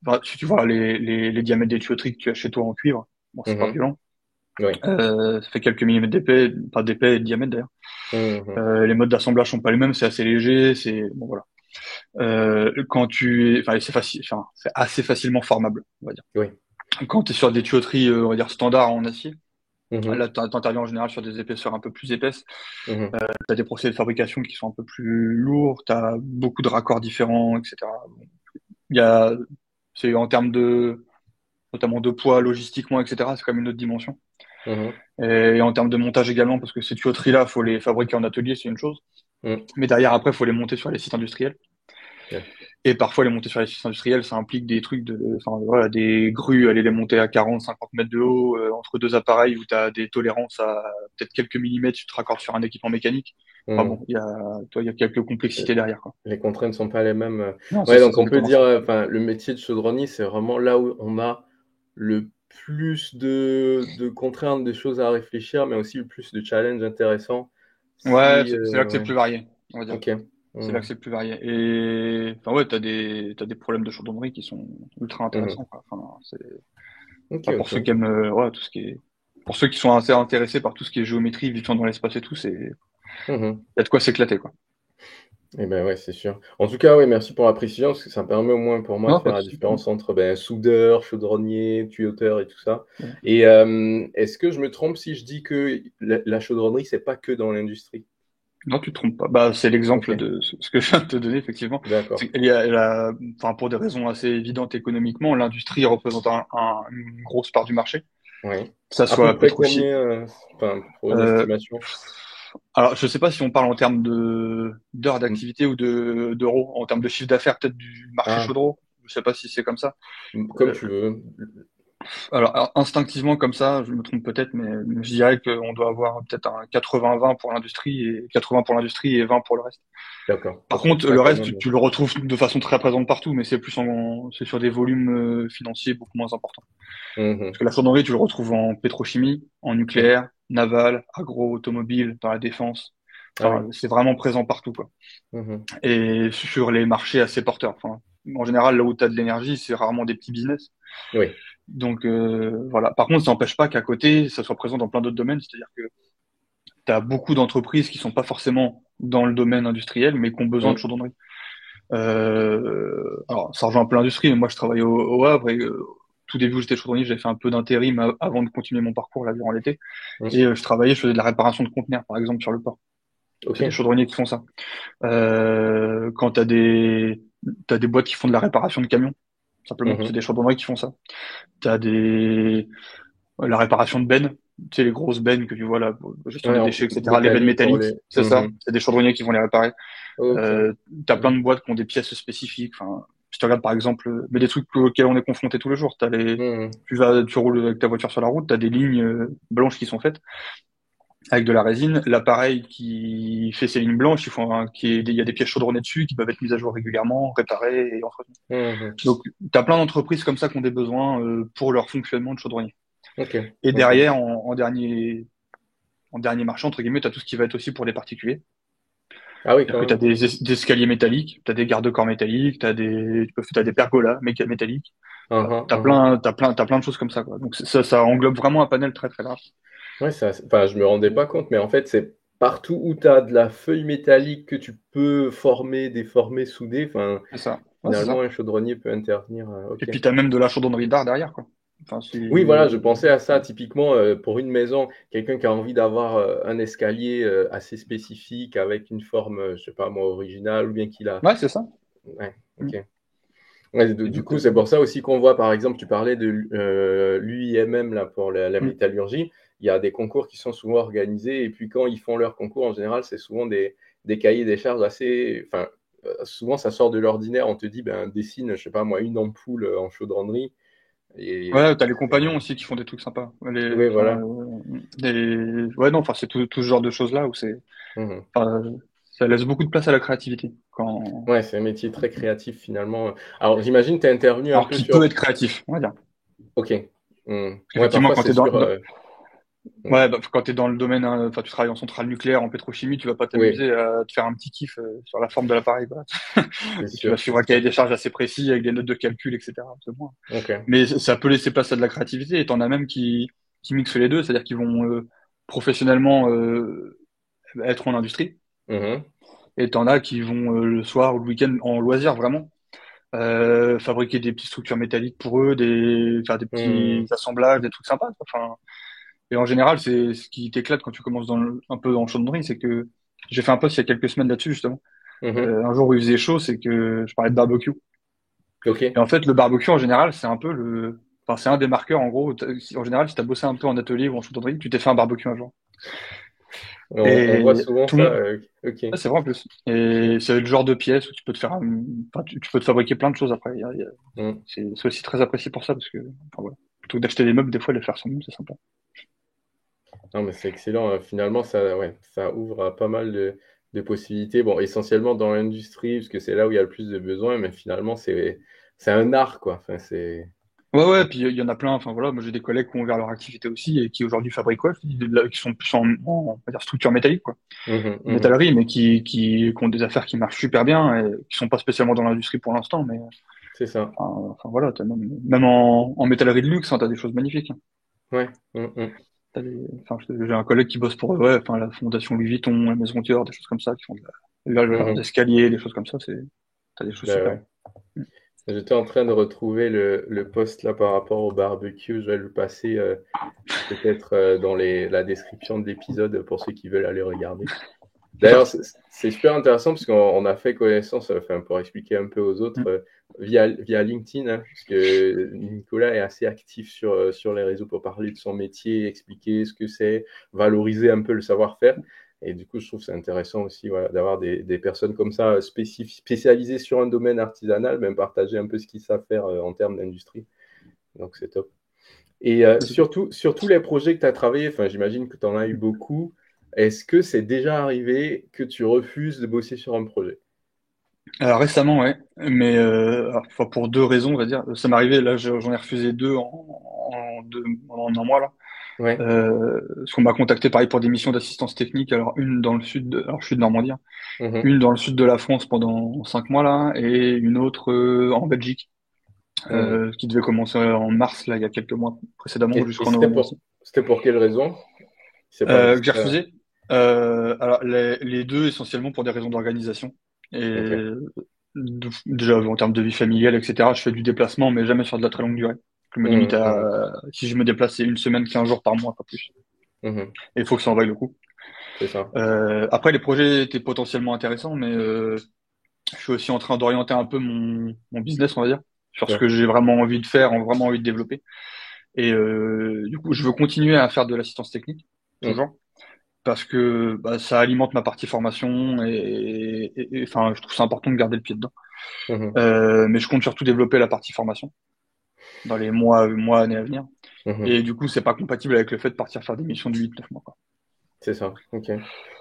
Enfin, si tu vois les diamètres des tuyauteries que tu as chez toi en cuivre, bon c'est pas Mhm. violent, Oui. ça fait quelques millimètres d'épais, pas d'épais et de diamètre d'ailleurs. Mhm. Les modes d'assemblage sont pas les mêmes, c'est assez léger, c'est bon voilà. Enfin c'est facile, enfin c'est assez facilement formable, on va dire. Oui. Quand tu es sur des tuyauteries, on va dire standard en acier, Mhm. là t'interviens en général sur des épaisseurs un peu plus épaisses. Mhm. Tu as des procédés de fabrication qui sont un peu plus lourds, tu as beaucoup de raccords différents, etc. Il y a, c'est en termes notamment de poids, logistiquement, etc. C'est quand même une autre dimension. Mhm. Et en termes de montage également, parce que ces tuyauteries-là, faut les fabriquer en atelier, c'est une chose. Mhm. Mais derrière, après, faut les monter sur les sites industriels. Ok. Et parfois, les monter sur les sites industriels, ça implique des trucs enfin, voilà, des grues, aller les monter à 40, 50 mètres de haut, entre deux appareils où tu as des tolérances à peut-être quelques millimètres, tu te raccordes sur un équipement mécanique. Enfin Mhm. bon, il y a quelques complexités derrière, quoi. Les contraintes sont pas les mêmes. Non, Ouais, c'est donc on peut exactement dire, ça. enfin, le métier de chaudronnier, c'est vraiment là où on a le plus de contraintes, de choses à réfléchir, mais aussi le plus de challenges intéressants. Ouais, Si, c'est là que c'est le ouais. plus varié, on va dire. Ok. C'est là que Mhm. c'est le plus varié. Et enfin ouais, t'as des problèmes de chaudronnerie qui sont ultra Mhm. intéressants, quoi. Enfin, Ok, pour ceux qui ok. aiment ouais, tout ce qui est, pour ceux qui sont assez intéressés par tout ce qui est géométrie, vivant dans l'espace et tout, Mhm. y a de quoi s'éclater, quoi. Eh ben ouais, c'est sûr. En tout cas, ouais, merci pour la précision, parce que ça me permet au moins pour moi de Non, pas faire de la souci. différence entre ben, soudeur, chaudronnier, tuyauteur et tout ça. Ouais. Et est-ce que je me trompe si je dis que la chaudronnerie, c'est pas que dans l'industrie? Non, tu te trompes pas. Bah, c'est l'exemple Ok, de ce que je viens de te donner, effectivement. d'accord. Enfin, pour des raisons assez évidentes économiquement, l'industrie représente une grosse part du marché. Oui. Que ça À peu soit près pétrochimie. combien, enfin, pour une Euh, estimation? alors, je sais pas si on parle en termes d'heures Mm. d'activité ou d'euros, en termes de chiffre d'affaires, peut-être du marché Ah, chaudron. Je sais pas si c'est comme ça. comme Euh, tu veux. Alors, instinctivement, comme ça, je me trompe peut-être, mais je dirais qu'on doit avoir peut-être un 80-20 pour l'industrie et 80 pour l'industrie et 20 pour le reste. D'accord, Par ok. contre, Ouais, le quand reste, même. tu le retrouves de façon très présente partout, mais c'est sur des volumes financiers beaucoup moins importants. Parce Mhm. que la chaudronnerie, tu le retrouves en pétrochimie, en Mhm. nucléaire, naval, agro, automobile, dans la défense. Ah oui. Enfin, c'est vraiment présent partout, quoi. Mhm. Et sur les marchés assez porteurs. Enfin, en général, là où tu as de l'énergie, c'est rarement des petits business. Oui. Donc voilà. Par contre, ça n'empêche pas qu'à côté, ça soit présent dans plein d'autres domaines. C'est-à-dire que tu as beaucoup d'entreprises qui sont pas forcément dans le domaine industriel, mais qui ont besoin de Mhm. chaudronnerie. Alors, ça rejoint un peu l'industrie, mais moi, je travaille au Havre et tout début où j'étais chaudronnier, j'avais fait un peu d'intérim avant de continuer mon parcours là durant l'été. Mhm. Et je faisais de la réparation de conteneurs, par exemple, sur le port. Ok. C'est des chaudronniers qui font ça. Quand t'as des boîtes qui font de la réparation de camions, simplement, c'est Mhm. des chaudronniers qui font ça. T'as des la réparation de bennes, tu sais les grosses bennes que tu vois là, pour gestion Ouais, des déchets, des etc. Les bennes qualis pour métalliques, les. c'est ça. Mhm. C'est des chaudronniers qui vont les réparer. Ok. Euh, T'as plein Mhm. de boîtes qui ont des pièces spécifiques. Enfin, si tu regardes par exemple, mais des trucs auxquels on est confronté tous les jours. Mhm. Tu roules avec ta voiture sur la route, t'as des lignes blanches qui sont faites avec de la résine. L'appareil qui fait ces lignes blanches, il y a des pièces chaudronnées dessus qui peuvent être mises à jour régulièrement, réparées et entretenues. Mhm. Donc, t'as plein d'entreprises comme ça qui ont des besoins pour leur fonctionnement de chaudronnier. Ok. Et Ok. derrière, en dernier marché, entre guillemets, tu as tout ce qui va être aussi pour les particuliers. Ah oui, C'est-à-dire quand que tu as même. des escaliers métalliques, tu as des garde-corps métalliques, t'as des pergolas métalliques. Mhm. Mhm. T'as plein de choses comme ça, quoi. Donc ça englobe vraiment un panel très très large. Ouais, enfin, je me rendais pas compte, mais en fait, c'est partout où tu as de la feuille métallique que tu peux former, déformer, souder. Enfin, C'est ça. Ouais, c'est finalement, ça. un chaudronnier peut intervenir. Et Ok. puis t'as même de la chaudronnerie d'art derrière, quoi. Enfin, Oui, voilà, je pensais à ça. ouais, Typiquement, pour une maison, quelqu'un qui a envie d'avoir un escalier assez spécifique avec une forme, je sais pas moi, originale, ou bien qu'il a. ouais, c'est ça. Ouais, Mm. ok. Ouais, Et du donc, coup, c'est pour ça aussi qu'on voit, par exemple, tu parlais de l'UIMM là, pour la mm. métallurgie. Il y a des concours qui sont souvent organisés, et puis quand ils font leurs concours, en général, c'est souvent des cahiers des charges assez. Enfin, souvent, ça sort de l'ordinaire. On te dit, ben, dessine, je sais pas moi, une ampoule en chaudronnerie. Et Ouais, t'as les compagnons aussi qui font des trucs sympas. oui, voilà. Ouais, non, enfin, c'est tout ce genre de choses-là où Mhm. enfin, ça laisse beaucoup de place à la créativité. Quand, Ouais, c'est un métier très créatif finalement. Alors, j'imagine que tu es intervenu un alors peu qui peut sur. être créatif, on va dire. Ok. Hmm. Parce Ouais, qu'effectivement, parfois c'est sur. Hmm. ouais, bah, quand t'es dans le domaine, hein, enfin, tu travailles en centrale nucléaire, en pétrochimie, tu vas pas Oui, t'amuser à te faire un petit kiff sur la forme de l'appareil, quoi. c'est Et tu vas sûr, c'est suivre un cahier sûr. des charges assez précis avec des notes de calcul, etc. C'est bon. Ok. Mais ça peut laisser place à de la créativité. Et t'en as même qui mixent les deux, c'est-à-dire qu'ils vont professionnellement être en industrie. Mhm. Et t'en as qui vont le soir ou le week-end en loisir vraiment fabriquer des petites structures métalliques pour eux, faire des petits Hmm. assemblages, des trucs sympas, quoi. Enfin, et en général, c'est ce qui t'éclate quand tu commences un peu dans le chaudronnerie, c'est que j'ai fait un post il y a quelques semaines là-dessus justement. Mhm. Un jour où il faisait chaud, c'est que je parlais de barbecue. Ok. Et en fait, le barbecue en général, enfin c'est un des marqueurs en gros. En général, si t'as bossé un peu en atelier ou en chaudronnerie, tu t'es fait un barbecue un jour. On Et voit souvent tout le ça. monde, Ok. ah, c'est vrai en plus. Et c'est le genre de pièce où tu peux te faire, enfin, tu peux te fabriquer plein de choses après. Hmm. C'est aussi très apprécié pour ça parce que, enfin, voilà. Plutôt que d'acheter des meubles, des fois, les faire soi-même, c'est sympa. Non, mais c'est excellent. Finalement, ça, ouais, ça ouvre à pas mal de possibilités. Bon, essentiellement dans l'industrie, parce que c'est là où il y a le plus de besoins, mais finalement, c'est un art, quoi. Enfin, c'est. Ouais, ouais, puis il y en a plein. Enfin voilà, moi j'ai des collègues qui ont ouvert leur activité aussi et qui aujourd'hui fabriquent quoi, qui sont plus on va dire structure métallique quoi, Mhm. Mhm. métallerie, mais qui ont des affaires qui marchent super bien et qui sont pas spécialement dans l'industrie pour l'instant, mais C'est ça. enfin voilà, même en métallerie de luxe, hein, t'as des choses magnifiques. Hein. Ouais. Mhm. Enfin, j'ai un collègue qui bosse pour ouais, enfin la fondation Louis Vuitton, la Maison Dior, des choses comme ça, qui font leurs Mhm. escaliers, des choses comme ça, t'as des choses Ben super. ouais. J'étais en train de retrouver le post là par rapport au barbecue. Je vais le passer peut-être dans la description de l'épisode pour ceux qui veulent aller regarder. C'est D'ailleurs, parti. c'est super intéressant parce qu'on a fait connaissance, enfin, pour expliquer un peu aux autres, via LinkedIn, hein, parce que Nicolas est assez actif sur les réseaux pour parler de son métier, expliquer ce que c'est, valoriser un peu le savoir-faire. Et du coup, je trouve que c'est intéressant aussi voilà, d'avoir des personnes comme ça spécialisées sur un domaine artisanal, même partager un peu ce qu'ils savent faire en termes d'industrie. Donc, c'est top. Et Mais c'est- surtout les projets que tu as travaillés, enfin, j'imagine que tu en as eu beaucoup. Est-ce que c'est déjà arrivé que tu refuses de bosser sur un projet? Alors, récemment, ouais, mais alors, enfin, pour deux raisons, on va dire. Ça m'est arrivé, là, j'en ai refusé deux en un mois, là. Ouais. Parce qu'on m'a contacté, pareil, pour des missions d'assistance technique. Alors, une dans le sud, alors je suis de Normandie, hein. Mhm. Une dans le sud de la France pendant 5 mois, là, et une autre en Belgique, Mhm. qui devait commencer en mars, là, il y a quelques mois précédemment, Et jusqu'en novembre aussi. c'était pour quelle raison? C'est pas Que j'ai indiscret. refusé. Alors, les deux, essentiellement pour des raisons d'organisation. Ok. Et déjà, en termes de vie familiale, etc., je fais du déplacement, mais jamais sur de la très longue durée. Je me limite Mhm, mhm, à, si je me déplace, c'est une semaine, 15 jours par mois, pas plus. mhm. Et il faut que ça en vaille le coup. C'est ça. Après, les projets étaient potentiellement intéressants, mais je suis aussi en train d'orienter un peu mon business, on va dire, sur ce Ouais. que j'ai vraiment envie de faire, vraiment envie de développer. Et du coup, je veux continuer à faire de l'assistance technique, Mhm, toujours, parce que bah, ça alimente ma partie formation enfin, je trouve ça important de garder le pied dedans. mhm, Mais je compte surtout développer la partie formation dans les années à venir. mhm. Et du coup, c'est pas compatible avec le fait de partir faire des missions de 8 9 mois, quoi. C'est ça. Ok.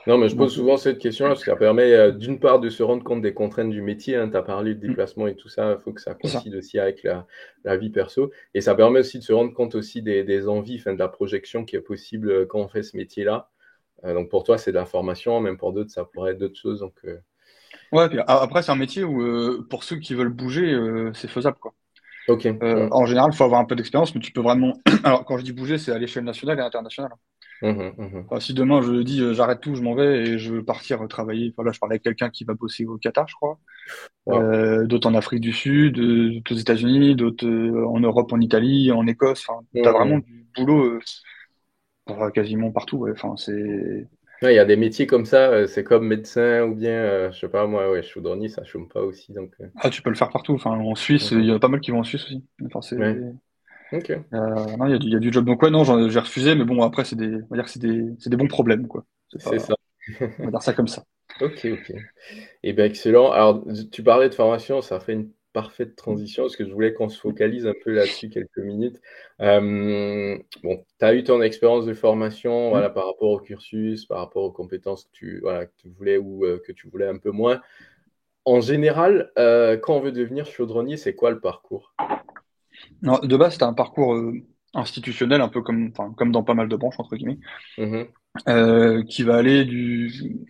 Non, mais je pose Donc, souvent cette question-là parce que ça permet d'une part de se rendre compte des contraintes du métier. Tu as parlé de déplacement et tout ça. Il faut que ça c'est ça. coïncide aussi avec la vie perso. Et ça permet aussi de se rendre compte aussi des envies, enfin, de la projection qui est possible quand on fait ce métier-là. Donc pour toi, c'est de la formation. Même pour d'autres, ça pourrait être d'autres choses. Donc, Ouais, puis après, c'est un métier où, pour ceux qui veulent bouger, c'est faisable, quoi. ok. Mhm, En général, il faut avoir un peu d'expérience, mais tu peux vraiment. Alors, quand je dis bouger, c'est à l'échelle nationale et internationale. mhm, mhm. Enfin, si demain je dis j'arrête tout, je m'en vais et je veux partir travailler. Voilà, je parlais avec quelqu'un qui va bosser au Qatar, je crois. Wow. D'autres en Afrique du Sud, d'autres aux États-Unis, d'autres en Europe, en Italie, en Écosse. Enfin, t'as vraiment Mhm. du boulot pour quasiment partout. Ouais. Enfin, c'est. Ouais, il y a des métiers comme ça. C'est comme médecin ou bien, je sais pas moi, ouais, chaudronnier, ça chôme pas aussi. Donc, Ah, tu peux le faire partout. Enfin, en Suisse, il mhm. y en a pas mal qui vont en Suisse aussi. Enfin, c'est. Ouais. Ok. Non, il y a du job. Donc ouais, non, j'ai refusé, mais bon, après, on va dire que c'est des bons problèmes, quoi. C'est C'est pas, ça. on va dire ça comme ça. Ok, ok. Eh bien, excellent. Alors, tu parlais de formation, ça fait une parfaite transition parce que je voulais qu'on se focalise un peu là-dessus quelques minutes. Bon, tu as eu ton expérience de formation, Mm. voilà, par rapport au cursus, par rapport aux compétences que voilà, que tu voulais ou que tu voulais un peu moins. En général, quand on veut devenir chaudronnier, c'est quoi le parcours? Non, de base, c'était un parcours institutionnel, un peu enfin, comme dans pas mal de branches, entre guillemets, Mhm, qui va aller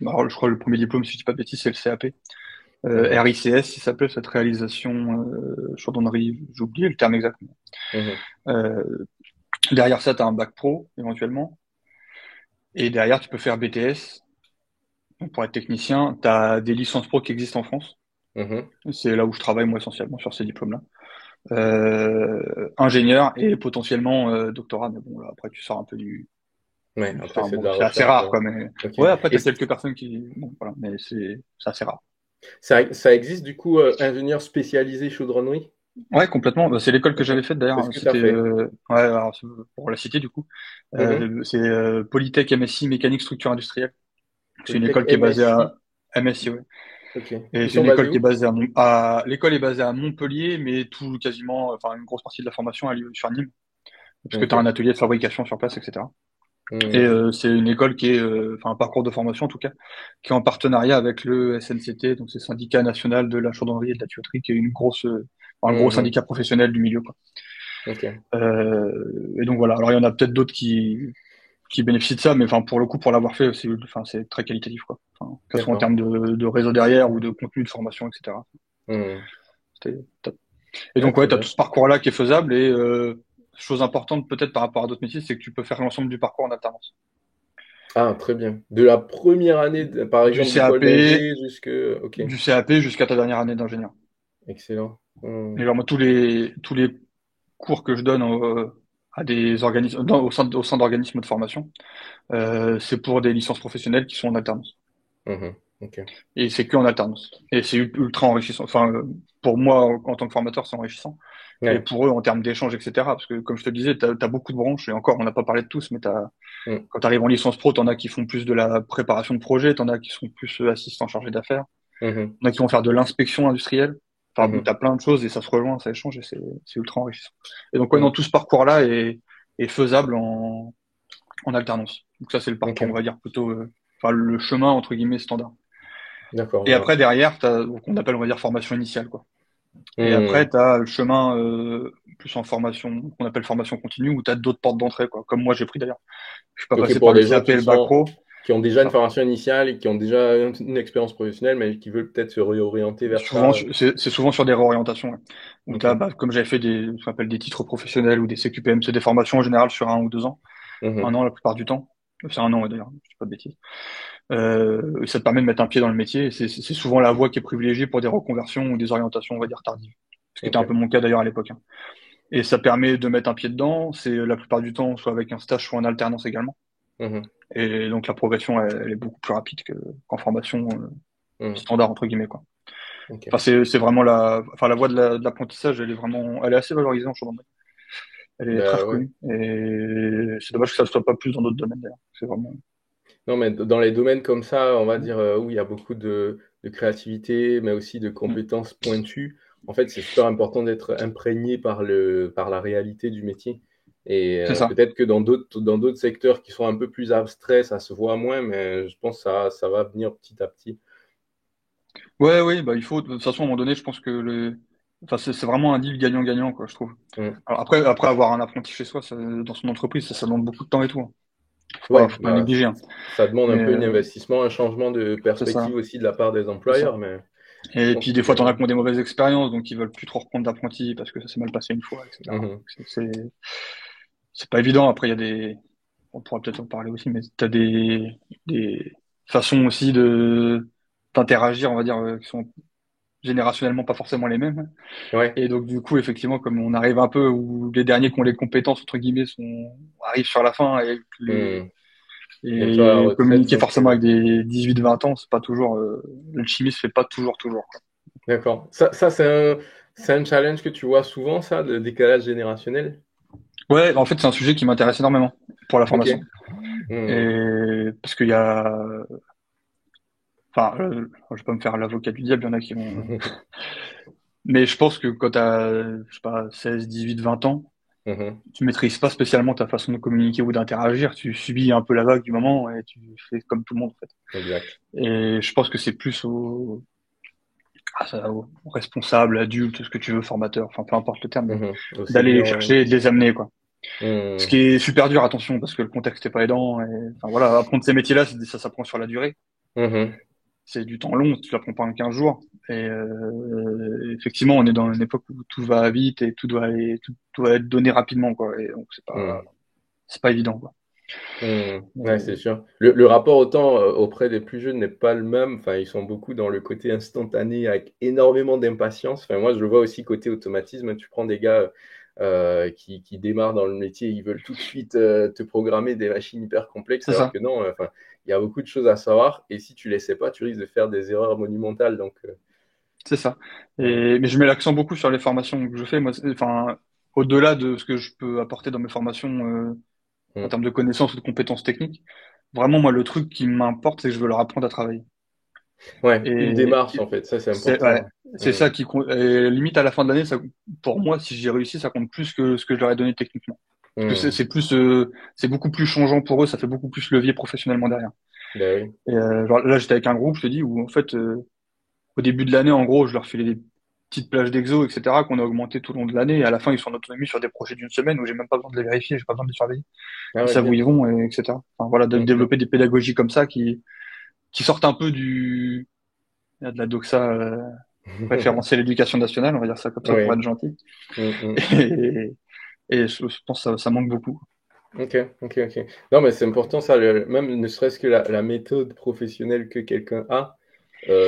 alors, je crois le premier diplôme, si je dis pas de bêtises, c'est le CAP. mhm, RICS, il s'appelle cette réalisation chaudronnerie, j'ai oublié le terme exact. mhm. Euh, Derrière ça, tu as un bac pro, éventuellement. Et derrière, tu peux faire BTS. Donc, pour être technicien, tu as des licences pro qui existent en France. Mhm. C'est là où je travaille, moi, essentiellement, sur ces diplômes-là. Ingénieur et potentiellement doctorat, mais bon, là, après, tu sors un peu du. Ouais, après, Enfin, c'est de bon, la c'est assez recherche. rare, quoi, mais. Ok. Ouais, après, Et t'as quelques personnes qui. Bon, voilà, mais c'est assez rare. ça existe du coup, ingénieur spécialisé chaudronnerie? Ouais, complètement. Bah, c'est l'école que Ok. j'avais faite C'est d'ailleurs. ce que tu as C'était. fait. Ouais, alors, pour la citer, du coup. Mhm. C'est Polytech MSI Mécanique Structure Industrielle. C'est une Polytech école qui est basée MSI. à MSI, ouais. Ok. Et Ils c'est sont une basés école qui est où? basée l'école est basée à Montpellier, mais tout quasiment, enfin une grosse partie de la formation a lieu sur Nîmes, parce que tu as un Ok. atelier de fabrication sur place, etc. Et Mhm. c'est une école qui est, enfin un parcours de formation en tout cas, qui est en partenariat avec le SNCT, donc c'est le syndicat national de la chaudronnerie et de la tuyauterie, qui est un gros Mhm. syndicat professionnel du milieu, quoi. Ok. Et donc voilà. Alors il y en a peut-être d'autres qui bénéficient de ça, mais enfin pour le coup pour l'avoir fait, c'est très qualitatif, quoi. Enfin, que ce soit en D'accord. termes de réseau derrière ou de contenu de formation, etc. Mhm. C'était top. Et Ah, donc, ouais, très tu as bien. tout ce parcours-là qui est faisable. Et chose importante peut-être par rapport à d'autres métiers, c'est que tu peux faire l'ensemble du parcours en alternance. Ah, très bien. De la première année, par Du exemple, d'école CAP, d'ingé jusque... Ok. du CAP jusqu'à ta dernière année d'ingénieur. Excellent. Et Mhm. genre, moi, tous les cours que je donne à des organismes, au sein d'organismes de formation, c'est pour des licences professionnelles qui sont en alternance. Mhm. Ok. Et c'est que en alternance. Et c'est ultra enrichissant. Enfin, pour moi, en tant que formateur, c'est enrichissant. Et Ouais. pour eux, en termes d'échange, etc. Parce que, comme je te disais, tu as beaucoup de branches. Et encore, on n'a pas parlé de tous, mais Mhm. quand tu arrives en licence pro, t'en as qui font plus de la préparation de projet, t'en as qui sont plus assistants chargés d'affaires, Mhm. t'en as qui vont faire de l'inspection industrielle. Enfin, Mhm. t'as plein de choses et ça se rejoint, ça échange et c'est ultra enrichissant. Et donc, ouais, dans Mhm. tout ce parcours-là est est faisable en alternance. Donc ça, c'est le parcours, on Ok, va dire, plutôt, enfin, le chemin, entre guillemets, standard. d'accord, Et je vois. après, derrière, tu as qu'on appelle, on va dire, formation initiale, quoi. Et après, Hmm. tu as le chemin plus en formation, qu'on appelle formation continue, où tu as d'autres portes d'entrée, quoi. Comme moi, j'ai pris d'ailleurs. Je suis pas Ok, passé pour par le des gens CAP et qui le bac sont, pro. qui ont déjà une Ça. formation initiale et qui ont déjà une expérience professionnelle, mais qui veulent peut-être se réorienter vers Souvent, ça. c'est souvent sur des réorientations, ouais. Où Ok. bah, comme j'avais fait ce qu'on appelle des titres professionnels ou des CQPM, c'est des formations en général sur 1 ou 2 ans. Mhm. 1 an la plupart du temps. C'est 1 an, ouais, d'ailleurs, je dis pas de bêtises. Et ça te permet de mettre un pied dans le métier. Et c'est souvent la voie qui est privilégiée pour des reconversions ou des orientations, on va dire, tardives. Ce qui était un peu Ok. mon cas d'ailleurs à l'époque, hein. Et ça permet de mettre un pied dedans. C'est la plupart du temps soit avec un stage, soit en alternance également. Mhm. Et donc la progression, elle est beaucoup plus rapide qu'en formation Mhm. standard entre guillemets, quoi. Ok. Enfin, c'est vraiment enfin, la voie de l'apprentissage, elle est assez valorisée en Chaudronnerie. Elle est très Ben ouais. reconnue. Et c'est dommage que ça ne soit pas plus dans d'autres domaines d'ailleurs. C'est vraiment. Non, mais dans les domaines comme ça, on va dire où il y a beaucoup de créativité, mais aussi de Mm. compétences pointues, en fait, c'est super important d'être imprégné par la réalité du métier. Et C'est ça. peut-être que dans d'autres secteurs qui sont un peu plus abstraits, ça se voit moins, mais je pense que ça va venir petit à petit. Ouais, oui, bah il faut. De toute façon, à un moment donné, je pense que enfin, c'est vraiment un deal gagnant-gagnant, quoi, je trouve. Mm. Alors après avoir un apprenti chez soi, dans son entreprise, ça demande beaucoup de temps et tout, hein. Ouais, Faut pas bah, négliger, hein. ça demande un Mais peu un investissement, un changement de c'est ça, perspective aussi de la part des c'est ça. employeurs, mais je Et pense puis que des c'est fois, t'en as gagnant. qui ont des mauvaises expériences, donc ils veulent plus trop reprendre d'apprenti parce que ça s'est mal passé une fois, etc. Mhm. C'est pas évident. Après, il y a on pourra peut-être en parler aussi, mais t'as des façons aussi de d'interagir, on va dire, qui sont générationnellement pas forcément les mêmes. Ouais. Et donc, du coup, effectivement, comme on arrive un peu où les derniers qui ont les compétences, entre guillemets, arrivent sur la fin Mhm. Bientôt à la et retraite, communiquer donc. forcément avec des 18-20 ans, c'est pas toujours, l'alchimie se fait pas toujours, quoi. D'accord. Ça c'est un challenge que tu vois souvent, ça, de décalage générationnel? Ouais, en fait, c'est un sujet qui m'intéresse énormément pour la Ok. formation. Hmm. Et parce qu'il y a, enfin, je vais pas me faire l'avocat du diable, il y en a qui vont, mais je pense que quand t'as, je sais pas, 16, 18, 20 ans, Mhm. tu maîtrises pas spécialement ta façon de communiquer ou d'interagir, tu subis un peu la vague du moment et tu fais comme tout le monde, en fait. Exact. Et je pense que c'est plus aux responsables, adultes, ce que tu veux, formateurs, enfin peu importe le terme, mais Mhm. Au d'aller les senior. chercher et de les amener, quoi. Ce qui Hmm. est super dur, attention, parce que le contexte est pas aidant. Et, enfin voilà, apprendre ces métiers-là, ça s'apprend sur la durée. Mhm. C'est du temps long, tu l'apprends pas en 15 jours. Et effectivement, on est dans une époque où tout va vite et tout doit être donné rapidement, quoi. Et donc Hmm. c'est pas évident, quoi. Hmm. Ouais, c'est Et sûr. Le rapport autant auprès des plus jeunes n'est pas le même. Enfin, ils sont beaucoup dans le côté instantané avec énormément d'impatience. Enfin, moi, je le vois aussi côté automatisme. Tu prends des gars qui démarrent dans le métier, ils veulent tout de suite te programmer des machines hyper complexes, c'est alors ça, que non, enfin, il y a beaucoup de choses à savoir. Et si tu ne les sais pas, tu risques de faire des erreurs monumentales. Donc, c'est ça. hmm. Mais je mets l'accent beaucoup sur les formations que je fais. Moi, enfin, au-delà de ce que je peux apporter dans mes formations, en Hmm. termes de connaissances ou de compétences techniques. Vraiment, moi, le truc qui m'importe, c'est que je veux leur apprendre à travailler. Ouais, une démarche Et en fait, ça c'est c'est ouais, important. c'est Hmm. ça qui compte. Et limite, à la fin de l'année, ça, pour moi, si j'ai réussi, ça compte plus que ce que je leur ai donné techniquement. Parce que Hmm. c'est beaucoup plus changeant pour eux, ça fait beaucoup plus levier professionnellement derrière. Ben oui. Et genre, là, j'étais avec un groupe, je te dis, où en fait, au début de l'année, en gros, je leur filais des petites plages d'exo, etc., qu'on a augmenté tout au long de l'année. Et à la fin, ils sont en autonomie sur des projets d'une semaine où j'ai même pas besoin de les vérifier, j'ai pas besoin de les surveiller. Ah Ils ouais, savent où bien. ils vont, etc. Enfin, voilà, de Hmm. développer des pédagogies comme ça qui sortent un peu de la doxa référencier l'éducation nationale, on va dire ça comme ça pour Oui. être gentil. Hmm, hmm. Et, et je pense que ça manque beaucoup. Ok, ok, ok. Non, mais c'est important ça, même ne serait-ce que la méthode professionnelle que quelqu'un a,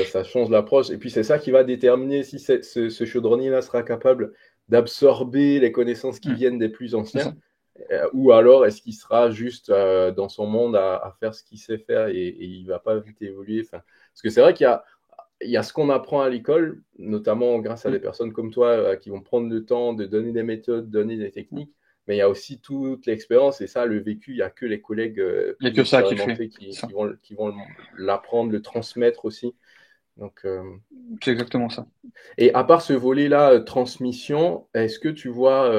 ça change l'approche. Et puis c'est ça qui va déterminer si ce chaudronnier-là sera capable d'absorber les connaissances qui Mm, viennent des plus c'est anciens, ça. ou alors est-ce qu'il sera juste dans son monde à faire ce qu'il sait faire et il va pas vite évoluer. Enfin, parce que c'est vrai qu'il y a ce qu'on apprend à l'école, notamment grâce à Mm, des personnes comme toi qui vont prendre le temps de donner des méthodes, donner des mm. techniques, mais il y a aussi toute l'expérience et ça, le vécu, il n'y a que les collègues Il n'y a plus que ça qui le fait. expérimentés C'est ça. qui vont l'apprendre, le transmettre aussi. Donc, C'est exactement ça. et à part ce volet-là, transmission, est-ce que tu vois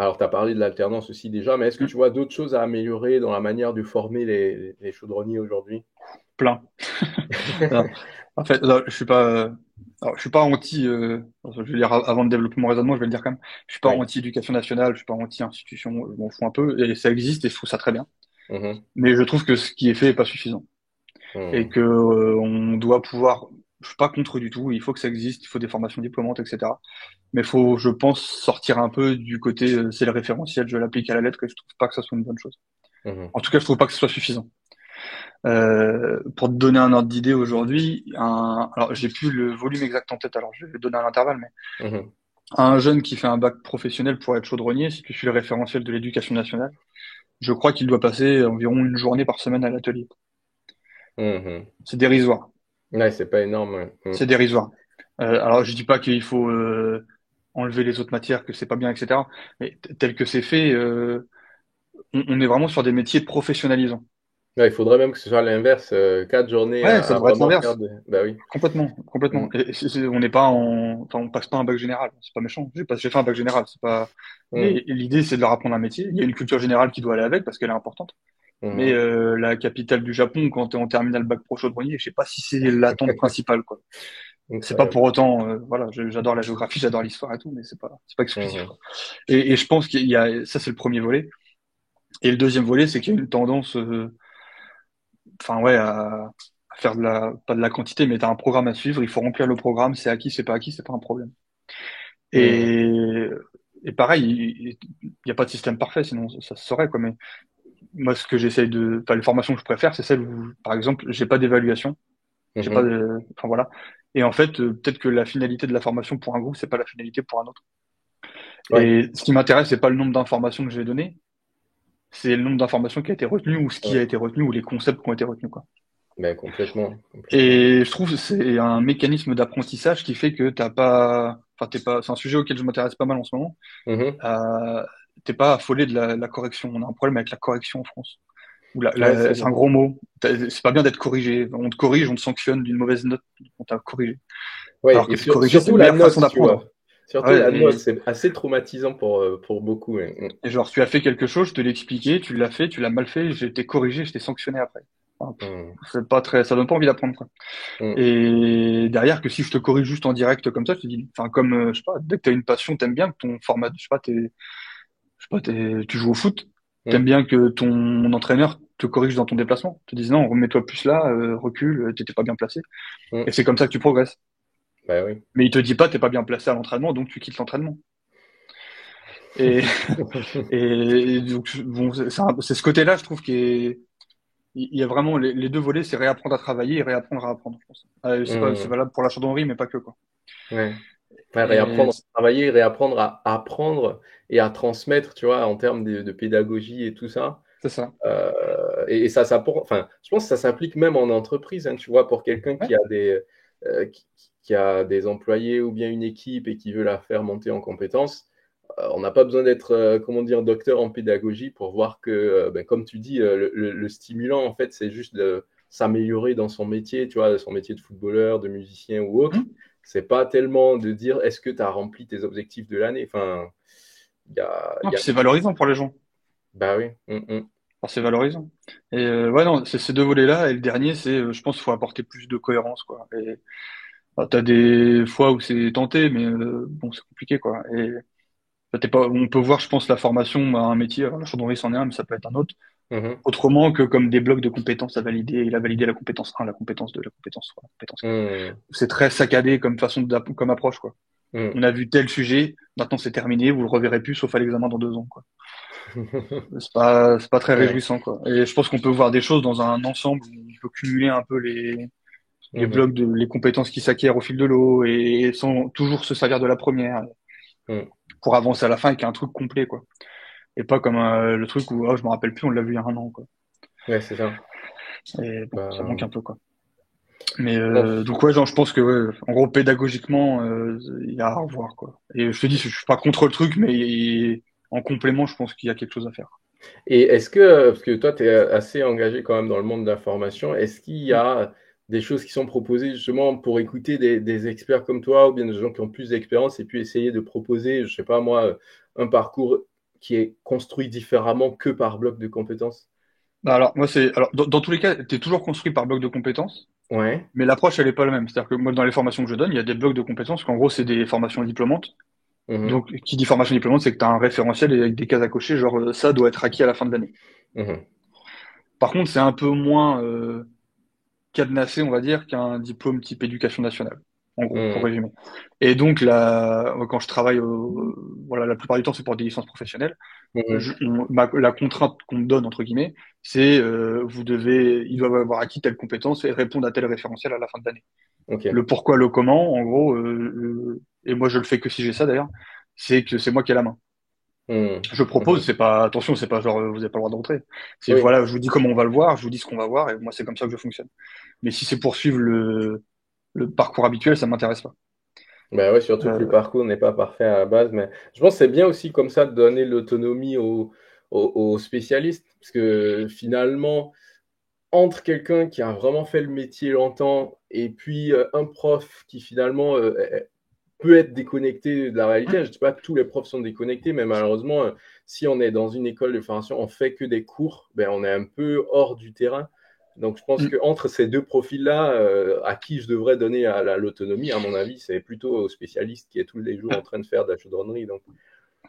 alors tu as parlé de l'alternance aussi déjà, mais est-ce que Hmm. tu vois d'autres choses à améliorer dans la manière de former les chaudronniers aujourd'hui? Plein. Alors, en fait, là, je suis pas anti, je vais dire avant de développer mon raisonnement, je vais le dire quand même. Je suis pas Oui. anti-éducation nationale, je suis pas anti-institution, je m'en fous un peu, et ça existe et je trouve ça très bien. Mhm. Mais je trouve que ce qui est fait est pas suffisant. Et Mhm. que, on doit pouvoir, je suis pas contre du tout, il faut que ça existe, il faut des formations diplômantes, etc. Mais il faut, je pense, sortir un peu du côté, c'est le référentiel, je l'applique à la lettre et je trouve pas que ça soit une bonne chose. Mhm. En tout cas, je trouve pas que ce soit suffisant. Pour te donner un ordre d'idée aujourd'hui, alors j'ai plus le volume exact en tête, alors je vais le donner à l'intervalle, mais Mhm. un jeune qui fait un bac professionnel pour être chaudronnier, si tu suis le référentiel de l'éducation nationale, je crois qu'il doit passer environ une journée par semaine à l'atelier. Mhm. C'est dérisoire. Ouais, c'est pas énorme. Ouais. C'est dérisoire. Alors je dis pas qu'il faut enlever les autres matières, que c'est pas bien, etc. Mais tel que c'est fait, on est vraiment sur des métiers professionnalisants. Ouais, il faudrait même que ce soit l'inverse, 4 journées Ouais, ça à devrait être vraiment faire l'inverse. de. Bah oui. Complètement, complètement. Mhm. On n'est pas enfin, on passe pas un bac général. C'est pas méchant. J'ai fait un bac général. C'est pas. Mhm. Mais l'idée, c'est de leur apprendre un métier. Il y a une culture générale qui doit aller avec parce qu'elle est importante. Mais Mhm. la capitale du Japon, quand tu es en terminale bac pro chaudronnier, je sais pas si c'est l'attente principale, quoi. C'est pas pour Incroyable. autant, voilà, j'adore la géographie, j'adore l'histoire et tout, mais c'est pas exclusif, Mhm. quoi. Et je pense qu'il y a, ça c'est le premier volet. Et le deuxième volet, c'est qu'il y a une tendance, enfin ouais, à faire pas de la quantité, mais t'as un programme à suivre, il faut remplir le programme, c'est acquis, c'est pas acquis, c'est pas un problème. Mhm. Et, et pareil, il y a pas de système parfait, sinon ça se saurait, quoi. Mais moi, ce que j'essaye enfin, les formations que je préfère, c'est celles où, par exemple, j'ai pas d'évaluation, j'ai pas Mhm. enfin voilà. Et en fait, peut-être que la finalité de la formation pour un groupe, c'est pas la finalité pour un autre. Ouais. Et ce qui m'intéresse, c'est pas le nombre d'informations que je vais donner, c'est le nombre d'informations qui a été retenu ou ce qui a Ouais. été retenu ou les concepts qui ont été retenus, quoi. Ben, complètement. Complètement. Et je trouve que c'est un mécanisme d'apprentissage qui fait que t'as pas, enfin t'es pas, c'est un sujet auquel je m'intéresse pas mal en ce moment. Mhm. Euh, T'es pas affolé de la correction. On a un problème avec la correction en France. Ouais, c'est C'est vrai. un gros mot. C'est pas bien d'être corrigé. On te corrige, on te sanctionne d'une mauvaise note. On t'a corrigé. Ouais, Alors et que te corriger, c'est surtout la la meilleure façon note, tu d'apprendre. vois. Surtout Ouais, la note, c'est assez traumatisant pour beaucoup. Ouais. et genre, tu as fait quelque chose, je te l'ai expliqué, tu l'as fait, tu l'as mal fait, j'ai été corrigé, je t'ai sanctionné après. Enfin, Mhm. c'est pas très, ça donne pas envie d'apprendre, quoi. Mhm. Et derrière, que si je te corrige juste en direct comme ça, je te dis, enfin, comme, je sais pas, dès que t'as une passion, t'aimes bien que ton format, je sais pas, je sais pas, tu joues au foot, t'aimes Mhm. bien que ton entraîneur te corrige dans ton déplacement, te dise non, remets-toi plus là, recule, t'étais pas bien placé. Et Mhm. c'est comme ça que tu progresses. Bah oui. Mais il te dit pas, t'es pas bien placé à l'entraînement, donc tu quittes l'entraînement. Et, et donc, bon, c'est ce côté-là, je trouve, il y a vraiment les deux volets, c'est réapprendre à travailler et réapprendre à apprendre, je pense. C'est Mhm. valable pour la chaudronnerie, mais pas que, quoi. Ouais. Ouais, Et réapprendre à travailler, réapprendre à apprendre et à transmettre, tu vois, en termes de pédagogie et tout ça. c'est ça. Et enfin, je pense que ça s'applique même en entreprise, hein, tu vois, pour quelqu'un Ouais. qui a des employés ou bien une équipe et qui veut la faire monter en compétences. On n'a pas besoin d'être, comment dire, docteur en pédagogie pour voir que, ben, comme tu dis, le stimulant, en fait, c'est juste de s'améliorer dans son métier, tu vois, son métier de footballeur, de musicien ou autre. Hum. C'est pas tellement de dire est-ce que tu as rempli tes objectifs de l'année. Enfin, Non, il y puis a... c'est valorisant pour les gens. Bah oui. Enfin, c'est valorisant. Et ouais, non, c'est ces deux volets-là. Et le dernier, c'est, je pense, qu'il faut apporter plus de cohérence, quoi. Et bah, t'as des fois où c'est tenté, mais bon, c'est compliqué, quoi. Et bah, on peut voir, je pense, la formation à un métier. Alors, la chaudronnerie, c'en est un, mais ça peut être un autre. Mhm. Autrement que comme des blocs de compétences à valider. Il a validé la compétence 1, la compétence 2, la compétence 3, la compétence 4. Mhm. C'est très saccadé comme façon comme approche, quoi. Mhm. On a vu tel sujet, maintenant c'est terminé, vous le reverrez plus, sauf à l'examen dans 2 ans, quoi. C'est pas très Ouais. réjouissant, quoi. Et je pense qu'on peut voir des choses dans un ensemble où on peut cumuler un peu les Mhm. blocs les compétences qui s'acquièrent au fil de l'eau et sans toujours se servir de la première Mhm. pour avancer à la fin avec un truc complet, quoi. Et pas comme le truc où, oh, je me rappelle plus, on l'a vu il y a un an, quoi. Ouais, c'est ça. Et bon, ça manque Bah, un peu, quoi. Mais non. donc ouais, genre, je pense que ouais, en gros pédagogiquement, il y a à revoir, quoi. Et je te dis, je suis pas contre le truc, mais en complément, je pense qu'il y a quelque chose à faire. Et est-ce que, parce que toi, tu es assez engagé quand même dans le monde de l'information, est-ce qu'il y Mm. a des choses qui sont proposées justement pour écouter des experts comme toi ou bien des gens qui ont plus d'expérience et puis essayer de proposer, je sais pas moi, un parcours qui est construit différemment que par bloc de compétences? Bah alors, moi, dans tous les cas, tu es toujours construit par bloc de compétences, Ouais. mais l'approche, elle est pas la même. C'est-à-dire que moi, dans les formations que je donne, il y a des blocs de compétences, qu'en gros, c'est des formations diplômantes. Mhm. Donc, qui dit formation diplômante, c'est que tu as un référentiel avec des cases à cocher, genre, ça doit être acquis à la fin de l'année. Mhm. Par contre, c'est un peu moins cadenassé, on va dire, qu'un diplôme type éducation nationale, en gros, pour Mhm. résumer. Et donc, là, quand je travaille, voilà, la plupart du temps, c'est pour des licences professionnelles. Mhm. La contrainte qu'on me donne, entre guillemets, c'est ils doivent avoir acquis telle compétence et répondre à tel référentiel à la fin de l'année. Ok. Le pourquoi, le comment, en gros, et moi je le fais que si j'ai ça d'ailleurs, c'est que c'est moi qui ai la main. Mhm. Je propose, Mhm. c'est pas, attention, c'est pas genre vous n'avez pas le droit d'entrer. C'est Oui. voilà, je vous dis comment on va le voir, je vous dis ce qu'on va voir, et moi c'est comme ça que je fonctionne. Mais si c'est poursuivre le parcours habituel, ça m'intéresse pas. Bah ouais, surtout que le Euh, parcours n'est pas parfait à la base, mais je pense que c'est bien aussi comme ça de donner l'autonomie aux spécialistes, parce que finalement, entre quelqu'un qui a vraiment fait le métier longtemps et puis un prof qui finalement peut être déconnecté de la réalité. Je ne dis pas que tous les profs sont déconnectés, mais malheureusement, si on est dans une école de formation, on fait que des cours, ben, on est un peu hors du terrain. Donc, je pense qu'entre ces deux profils-là, à qui je devrais donner l'autonomie, à mon avis, c'est plutôt au spécialiste qui est tous les jours en train de faire de la chaudronnerie. Donc,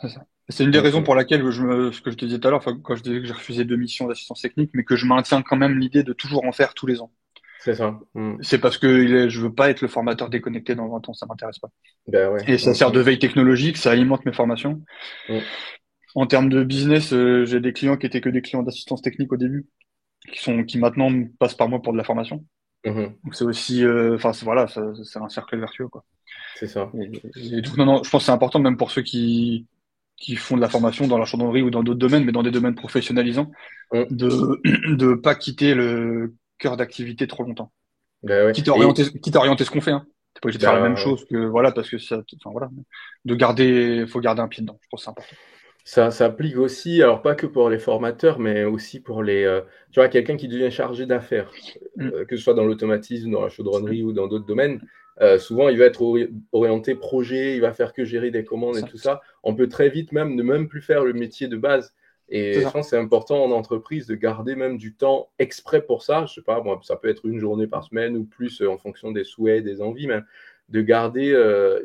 c'est ça. C'est une des mm, raisons mm. pour laquelle ce que je te disais tout à l'heure, enfin, quand je disais que j'ai refusé 2 missions d'assistance technique, mais que je maintiens quand même l'idée de toujours en faire tous les ans. C'est ça. Mm. C'est parce que je veux pas être le formateur déconnecté dans 20 ans, ça m'intéresse pas. Ben ouais. Et ça Mm, sert de mm, veille technologique, ça alimente mes formations. mm, En termes de business, j'ai des clients qui étaient que des clients d'assistance technique au début, qui maintenant passent par moi pour de la formation. mhm. Donc c'est aussi, enfin voilà, c'est un cercle vertueux quoi. C'est ça. Et donc non, non, je pense que c'est important même pour ceux qui font de la formation dans la chaudronnerie ou dans d'autres domaines, mais dans des domaines professionnalisants, Mm. de de pas quitter le cœur d'activité trop longtemps. Ben ouais. Quitte à orienter ce qu'on fait, hein. T'es pas obligé de faire la même Ben ouais. chose que voilà parce que ça, enfin voilà, de garder, faut garder un pied dedans. Je pense que c'est important. Ça s'applique aussi, alors pas que pour les formateurs, mais aussi pour tu vois, quelqu'un qui devient chargé d'affaires, Mm. que ce soit dans l'automatisme, dans la chaudronnerie ou dans d'autres domaines. Souvent, il va être orienté projet, il va faire que gérer des commandes et Ça, tout ça. On peut très vite même ne même plus faire le métier de base. c'est Et je ça. pense que c'est important en entreprise de garder même du temps exprès pour ça. Je sais pas, moi, ça peut être une journée par semaine ou plus en fonction des souhaits, des envies, mais de garder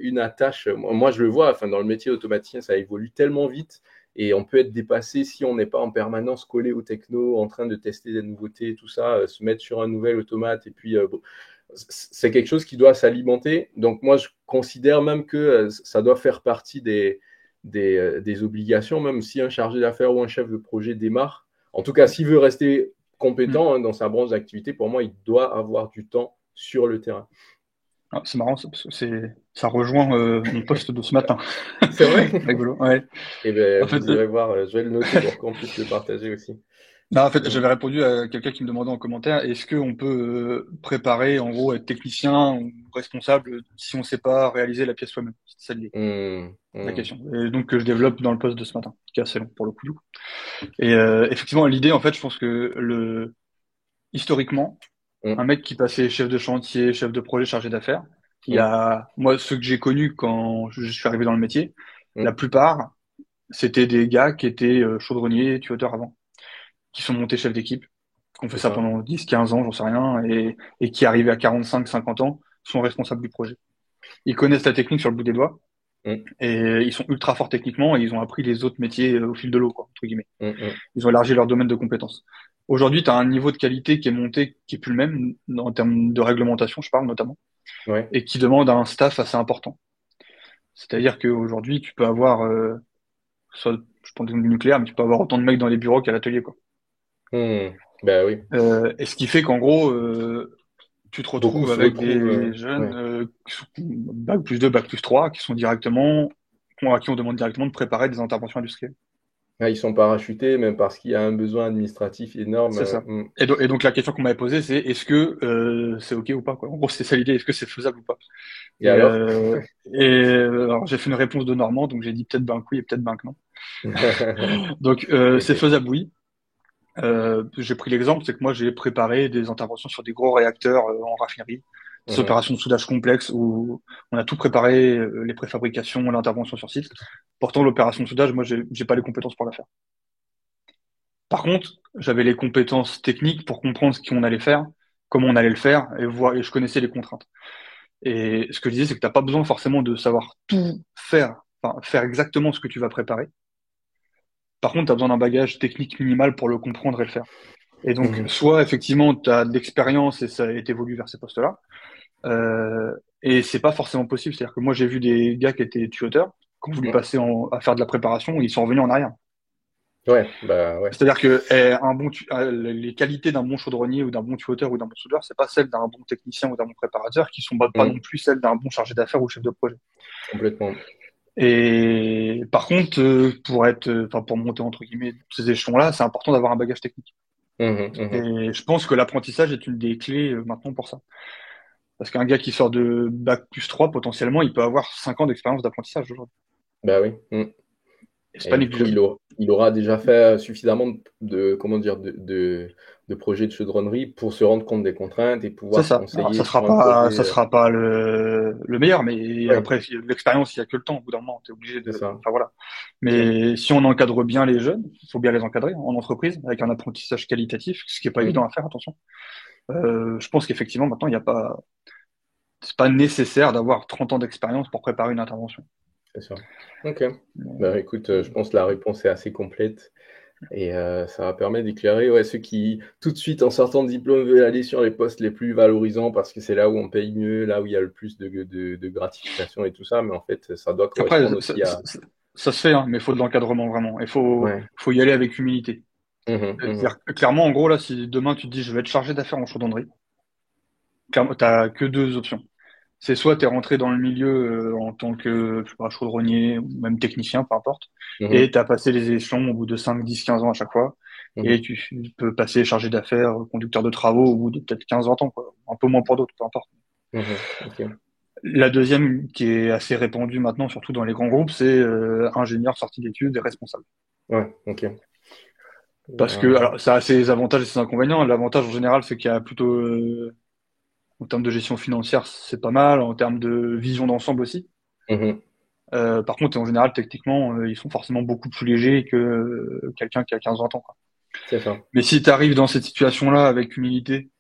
une attache. Moi, je le vois, enfin, dans le métier automaticien, ça évolue tellement vite et on peut être dépassé si on n'est pas en permanence collé au techno, en train de tester des nouveautés, tout ça, se mettre sur un nouvel automate. Et puis, bon, c'est quelque chose qui doit s'alimenter. Donc, moi, je considère même que ça doit faire partie des obligations, même si un chargé d'affaires ou un chef de projet démarre. En tout cas, s'il veut rester Mm. compétent dans sa branche d'activité, pour moi, il doit avoir du temps sur le terrain. Ah, c'est marrant parce que ça rejoint mon poste de ce matin. C'est vrai. Rigolo. Ouais. Eh bien, En fait, vous irez voir, je vais le noter pour qu'on puisse le partager aussi. non, en fait, Mm. j'avais répondu à quelqu'un qui me demandait en commentaire, est-ce qu'on peut préparer, en gros, être technicien ou responsable si on ne sait pas réaliser la pièce soi-même? C'est ça l'idée, Mm. la Mm. question. Et donc, que je développe dans le poste de ce matin, qui est assez long pour le coup. Du coup. Et effectivement, l'idée, en fait, je pense que historiquement, un Mm. mec qui passait chef de chantier, chef de projet, chargé d'affaires, Mm. moi, ceux que j'ai connus quand je suis arrivé dans le métier, la Mm. plupart, c'était des gars qui étaient chaudronniers, tueurs avant, qui sont montés chef d'équipe, qui ont fait C'est ça ça. pendant 10, 15 ans, j'en sais rien, et qui, arrivés à 45, 50 ans, sont responsables du projet. Ils connaissent la technique sur le bout des doigts, Mm. et ils sont ultra forts techniquement, et ils ont appris les autres métiers au fil de l'eau, quoi, entre guillemets. Mm. Mm. Ils ont élargi leur domaine de compétences. Aujourd'hui, tu as un niveau de qualité qui est monté, qui est plus le même, en termes de réglementation, je parle notamment, Ouais. et qui demande un staff assez important. C'est-à-dire qu'aujourd'hui, tu peux avoir, soit, je pense du nucléaire, mais tu peux avoir autant de mecs dans les bureaux qu'à l'atelier, quoi. Mm. Ben oui. Et ce qui fait qu'en gros, tu te Beaucoup retrouves se avec retrouvent. des jeunes Ouais. qui sont bac plus 2, bac plus 3, qui sont directement, à qui on demande directement de préparer des interventions industrielles. Ah, ils sont parachutés, même parce qu'il y a un besoin administratif énorme. C'est ça. Mm. Et donc la question qu'on m'avait posée, c'est est-ce que c'est OK ou pas, quoi. En gros, c'est ça l'idée, est-ce que c'est faisable ou pas? Et Et, alors? euh, alors j'ai fait une réponse de Normand, donc j'ai dit peut-être ben que oui et peut-être ben que non. Donc c'est Ok. faisable, oui. J'ai pris l'exemple, c'est que moi j'ai préparé des interventions sur des gros réacteurs en raffinerie, des opérations de soudage complexes où on a tout préparé, les préfabrications, l'intervention sur site. Pourtant, l'opération de soudage, moi, j'ai pas les compétences pour la faire. Par contre, j'avais les compétences techniques pour comprendre ce qu'on allait faire, comment on allait le faire, et je connaissais les contraintes. Et ce que je disais, c'est que t'as pas besoin forcément de savoir tout faire, enfin, faire exactement ce que tu vas préparer. Par contre, tu as besoin d'un bagage technique minimal pour le comprendre et le faire. Et donc, Mhm. soit effectivement, tu as de l'expérience et ça évolue vers ces postes-là, et c'est pas forcément possible. C'est-à-dire que moi, j'ai vu des gars qui étaient tuoteurs, qui ont voulu Mhm. passer à faire de la préparation, et ils sont revenus en arrière. Ouais, bah ouais. C'est-à-dire que les qualités d'un bon chaudronnier ou d'un bon tuteur ou d'un bon soudeur, c'est pas celles d'un bon technicien ou d'un bon préparateur, qui sont pas non Mhm. plus celles d'un bon chargé d'affaires ou chef de projet. Complètement. Et par contre, enfin, pour monter entre guillemets ces échelons-là, c'est important d'avoir un bagage technique. Mhm. Mhm. Et je pense que l'apprentissage est une des clés maintenant pour ça. Parce qu'un gars qui sort de bac+3, potentiellement, il peut avoir 5 ans d'expérience d'apprentissage aujourd'hui. Bah oui. Mhm. Et c'est pas Et du coup, négligeable. il aura déjà fait suffisamment comment dire, de projets de chaudronnerie pour se rendre compte des contraintes et C'est pouvoir ça. Alors, conseiller sur un ça projet. sera pas le meilleur, mais Ouais, après, l'expérience, il y a que le temps. Au bout d'un moment, t'es obligé c'est ça. enfin voilà. Ok. Mais si on encadre bien les jeunes, il faut bien les encadrer en entreprise avec un apprentissage qualitatif, ce qui est pas Mhm. évident à faire, attention. Je pense qu'effectivement, maintenant, il y a pas, c'est pas nécessaire d'avoir 30 ans d'expérience pour préparer une intervention. C'est ça. Ok. Bah écoute, je pense que la réponse est assez complète. Et ça va permettre d'éclairer, ouais, ceux qui, tout de suite, en sortant de diplôme, veulent aller sur les postes les plus valorisants parce que c'est là où on paye mieux, là où il y a le plus de gratification et tout ça. Mais en fait, ça doit Après, correspondre aussi à... ça se fait, hein, mais il faut de l'encadrement vraiment. Ouais. Faut y aller avec humilité. Mhm, mhm, C'est-à-dire que, clairement, en gros, là, si demain tu te dis je vais être chargé d'affaires en chaudronnerie, clairement, t'as que deux options. C'est soit tu es rentré dans le milieu en tant que, je sais pas, chaudronnier ou même technicien, peu importe, et mhm, tu as passé les échelons au bout de 5, 10, 15 ans à chaque fois, et mhm. tu peux passer chargé d'affaires, conducteur de travaux au bout de peut-être 15, 20 ans, quoi. Un peu moins pour d'autres, peu importe. Mhm. Ok. La deuxième, qui est assez répandue maintenant, surtout dans les grands groupes, c'est ingénieur sorti d'études et responsable. Ouais, ok. Parce que, alors, ça a ses avantages et ses inconvénients. L'avantage en général, c'est qu'il y a plutôt, en termes de gestion financière, c'est pas mal. En termes de vision d'ensemble aussi. Mhm. Par contre, en général, techniquement, ils sont forcément beaucoup plus légers que quelqu'un qui a 15-20 ans, quoi. C'est ça. Mais si tu arrives dans cette situation-là avec humilité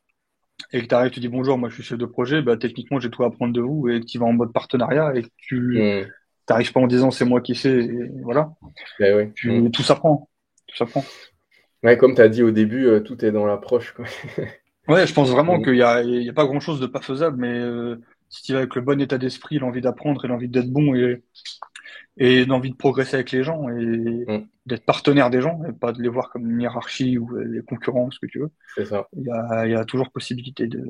et que tu arrives, tu dis bonjour, moi je suis chef de projet, bah techniquement j'ai tout à apprendre de vous et que tu vas en mode partenariat et que tu Mhm. t'arrives pas en disant c'est moi qui sais, et voilà, Ben oui. Mhm. tout s'apprend, tout s'apprend. Ouais, comme tu as dit au début, tout est dans l'approche, quoi. Ouais, je pense vraiment Mhm. il y a pas grand-chose de pas faisable, mais si tu vas avec le bon état d'esprit, l'envie d'apprendre et l'envie d'être bon et l'envie de progresser avec les gens et Mhm. d'être partenaire des gens et pas de les voir comme une hiérarchie ou des concurrents, ce que tu veux. C'est ça. Il y a toujours possibilité de.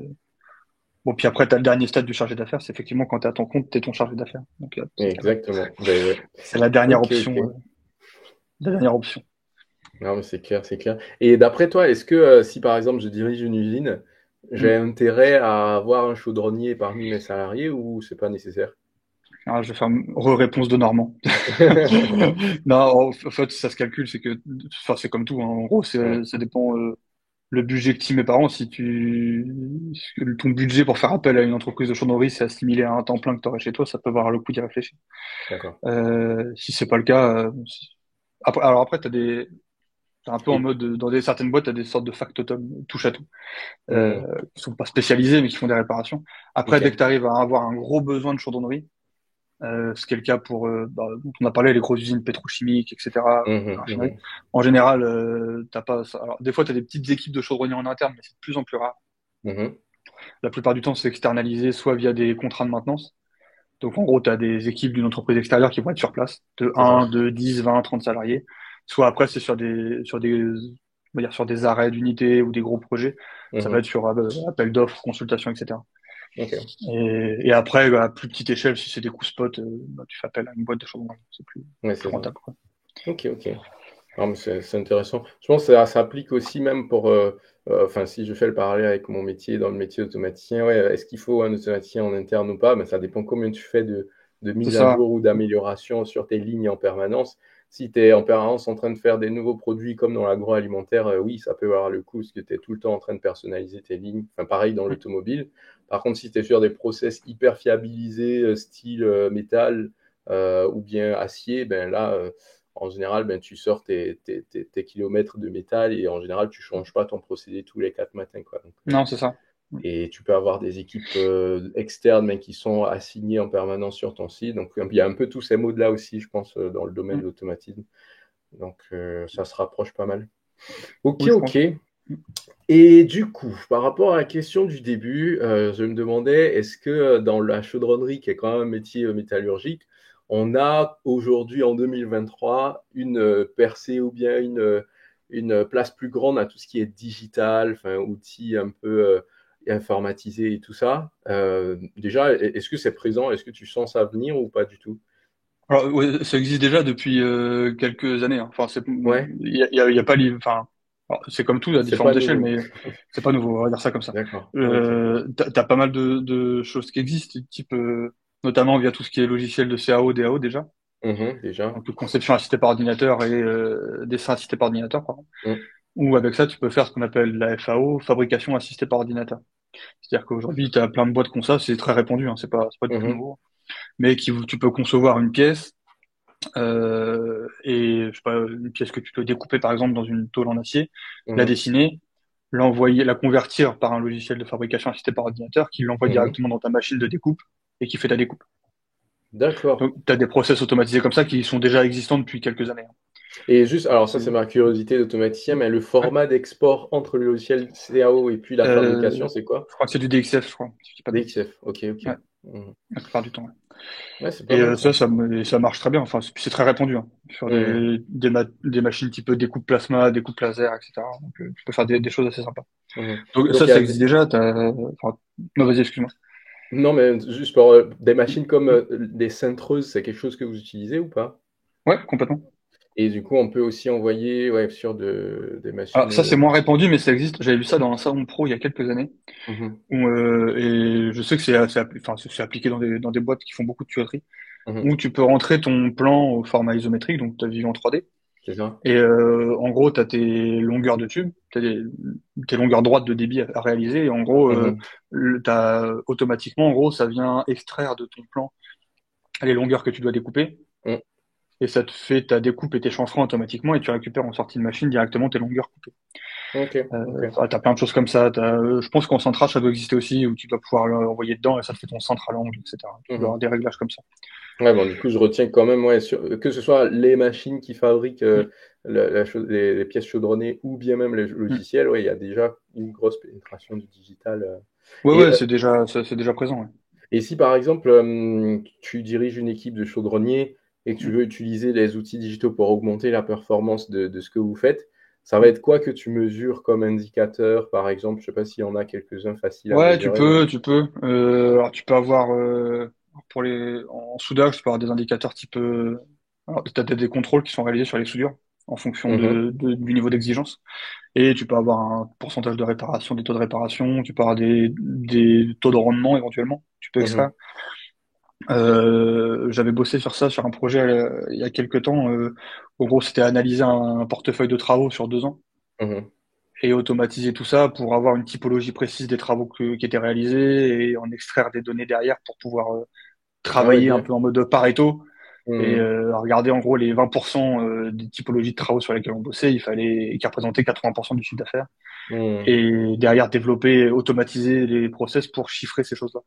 Bon, puis après, tu as le dernier stade du chargé d'affaires, c'est effectivement quand tu es à ton compte, tu es ton chargé d'affaires. Donc, Exactement. Ben ouais. c'est la dernière Ok, option. ok. La dernière option. Non, mais c'est clair, c'est clair. Et d'après toi, est-ce que si par exemple je dirige une usine, j'ai Hmm. intérêt à avoir un chaudronnier parmi mes salariés ou c'est pas nécessaire? Alors, je vais faire une re-réponse de Normand. Non, en fait, ça se calcule, c'est que, enfin, c'est comme tout, hein. En gros, Ouais. ça dépend le budget que tu mets par an. Ton budget pour faire appel à une entreprise de chaudronnerie, c'est assimilé à un temps plein que tu aurais chez toi, ça peut valoir le coup d'y réfléchir. D'accord. Si c'est pas le cas, alors après, t'es un peu en Et mode, dans certaines boîtes, t'as des sortes de factotums, touche à tout, hmm, qui sont pas spécialisés, mais qui font des réparations. Après, dès que ok. tu arrives à avoir un gros besoin de chaudronnerie, ce qui est le cas pour, dont on a parlé, les grosses usines pétrochimiques, etc., Mhm, raffineries. mhm, En général, t'as pas ça. Alors, des fois, t'as des petites équipes de chaudronniers en interne, mais c'est de plus en plus rare. mhm, La plupart du temps, c'est externalisé, soit via des contrats de maintenance. Donc, en gros, tu as des équipes d'une entreprise extérieure qui vont être sur place, de c'est ça. 1, de 10, 20, 30 salariés. Soit après, c'est on va dire sur des arrêts d'unités ou des gros projets. Ça va être Mhm, sur appel d'offres, consultation, etc. ok. Et après, à plus petite échelle, si c'est des coups spot, tu fais appel à une boîte de chaudronnerie. C'est Ouais, plus c'est ça. rentable, quoi. Ok, ok. Non, mais c'est intéressant. Je pense que ça s'applique aussi même pour, enfin, si je fais le parallèle avec mon métier, dans le métier automaticien, ouais, est-ce qu'il faut un automaticien en interne ou pas? Ben, ça dépend combien tu fais de C'est mise à ça. jour ou d'amélioration sur tes lignes en permanence. si tu es en permanence en train de faire des nouveaux produits comme dans l'agroalimentaire, oui, ça peut avoir le coup parce que tu es tout le temps en train de personnaliser tes lignes. Enfin, pareil dans l'automobile. Par contre, si tu es sur des process hyper fiabilisés, style métal ou bien acier, ben là, en général, ben, tu sors tes kilomètres de métal et en général, tu changes pas ton procédé tous les 4 matins, quoi. Donc, Non, c'est ça. et tu peux avoir des équipes externes mais qui sont assignées en permanence sur ton site. Donc, il y a un peu tous ces modes-là aussi, je pense, dans le domaine de l'automatisme. Donc, ça se rapproche pas mal. Ok, Oui, je ok. pense. Et du coup, par rapport à la question du début, je me demandais, est-ce que dans la chaudronnerie, qui est quand même un métier métallurgique, on a aujourd'hui, en 2023, une percée ou bien une place plus grande à tout ce qui est digital, enfin, outils un peu informatisés et tout ça. Déjà, est-ce que c'est présent? Est-ce que tu sens ça venir ou pas du tout? Alors, ouais, ça existe déjà depuis quelques années, hein. Enfin, Ouais, il y a pas, enfin, alors, c'est comme tout à c'est pas différentes échelles, nouveau. mais c'est pas nouveau, on va dire ça comme ça. D'accord, ok. T'as pas mal de choses qui existent, type, notamment via tout ce qui est logiciel de CAO, DAO déjà, Mhm, déjà. donc conception assistée par ordinateur et dessin assisté par ordinateur, pardon. Mm, Ou avec ça, tu peux faire ce qu'on appelle la FAO, fabrication assistée par ordinateur. C'est-à-dire qu'aujourd'hui, tu as plein de boîtes comme ça, c'est très répandu, hein, c'est pas du tout mhm, nouveau, mais tu peux concevoir une pièce et je sais pas, une pièce que tu peux découper par exemple dans une tôle en acier, la mhm, dessiner, l'envoyer, la convertir par un logiciel de fabrication assisté par ordinateur qui l'envoie mhm. directement dans ta machine de découpe et qui fait ta découpe. D'accord. Donc, tu as des process automatisés comme ça qui sont déjà existants depuis quelques années, hein. Et juste, alors ça C'est- c'est ma curiosité d'automaticien, mais le ouais. format d'export entre le logiciel CAO et puis la fabrication, Euh, c'est quoi? je crois que c'est du DXF, je crois, si je dis pas de bêtises. DXF, ok, ok. Ouais, Mhm. la plupart du temps. Ouais. Ouais, c'est pas Et mal ça. ça marche très bien. Enfin, c'est très répandu, hein, sur Mhm, des machines type découpe plasma, découpe laser, etc. Donc, tu peux faire des choses assez sympas. mhm. Donc Donc ça existe déjà. Enfin, non, vas-y, excuse-moi. non, mais juste pour des machines comme des cintreuses, c'est quelque chose que vous utilisez ou pas? Ouais, complètement. Et du coup, on peut aussi envoyer ouais, sur des Alors machines. ça, c'est moins répandu, mais ça existe. J'avais vu ça dans un salon pro il y a quelques années. Mhm, Et je sais que enfin, c'est appliqué dans des boîtes qui font beaucoup de tuyauterie, mhm. où tu peux rentrer ton plan au format isométrique, donc ta vision 3D. C'est ça? Et en gros, tu as tes longueurs de tube, tes longueurs droites de débit à réaliser. Et en gros, Mhm, automatiquement, en gros, ça vient extraire de ton plan les longueurs que tu dois découper. mhm. Et ça te fait ta découpe et tes chanfreins automatiquement. Et tu récupères en sortie de machine directement tes longueurs coupées. Ok, ok. T'as plein de choses comme ça. Je pense qu'en centrage, ça doit exister aussi, où tu dois pouvoir l'envoyer dedans et ça te fait ton centre à l'angle, etc. Tu dois Mhm. avoir des réglages comme ça. Ouais, bon, du coup, je retiens quand même, ouais, que ce soit les machines qui fabriquent Mm, les pièces chaudronnées ou bien même les mm. logiciels, ouais, il y a déjà une grosse pénétration du digital. Ouais, Et, ouais, c'est déjà présent. Ouais. et si par exemple, tu diriges une équipe de chaudronniers et que tu Mm, veux utiliser les outils digitaux pour augmenter la performance de ce que vous faites, ça va mm. être quoi que tu mesures comme indicateur, par exemple? Je sais pas s'il y en a quelques-uns faciles à Ouais, mesurer, mais. tu peux. Alors, tu peux avoir en soudage, tu peux avoir des indicateurs type. Alors, t'as des contrôles qui sont réalisés sur les soudures en fonction Mhm, du niveau d'exigence. Et tu peux avoir un pourcentage de réparation, des taux de réparation. Tu peux avoir des taux de rendement éventuellement. Tu peux extraire. mhm, J'avais bossé sur ça sur un projet il y a quelques temps. En gros, c'était analyser un portefeuille de travaux sur 2 ans mhm, et automatiser tout ça pour avoir une typologie précise des travaux qui étaient réalisés et en extraire des données derrière pour pouvoir ah ouais, travailler un bien. peu en mode Pareto et Mhm, regarder en gros les 20% des typologies de travaux sur lesquels on bossait, il fallait qui représentaient 80% du chiffre d'affaires mhm. et derrière développer, automatiser les process pour chiffrer ces choses-là.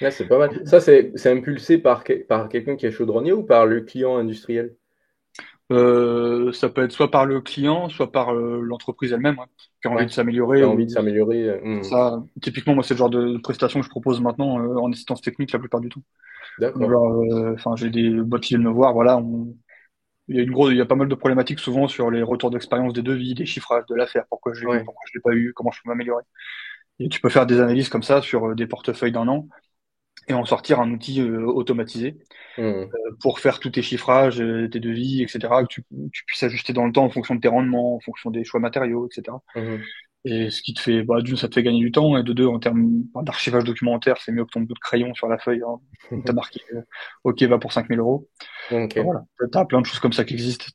Ouais, c'est pas mal. Ça, c'est impulsé par, par quelqu'un qui est chaudronnier ou par le client industriel? Ça peut être soit par le client, soit par l'entreprise elle-même, ouais, qui a envie Ouais, de qui s'améliorer a envie de ou s'améliorer. ça. Typiquement, moi, c'est le genre de prestation que je propose maintenant en assistance technique la plupart du temps. Donc, D'accord. genre, enfin, j'ai des boîtes qui viennent me voir, voilà, il y a pas mal de problématiques souvent sur les retours d'expérience des devis, des chiffrages de l'affaire, pourquoi je l'ai eu, Ouais. pourquoi je l'ai pas eu, comment je peux m'améliorer. Et tu peux faire des analyses comme ça sur des portefeuilles d'un an et en sortir un outil automatisé Mhm, pour faire tous tes chiffrages, tes devis, etc., que tu puisses ajuster dans le temps en fonction de tes rendements, en fonction des choix matériaux, etc. mhm. Et ce qui te fait, bah, d'une, ça te fait gagner du temps, et de deux, en termes d'archivage documentaire, c'est mieux que ton bout de crayon sur la feuille, hein, où t'as marqué, OK, va pour 5 000 euros. Ok. Enfin, voilà. T'as plein de choses comme ça qui existent.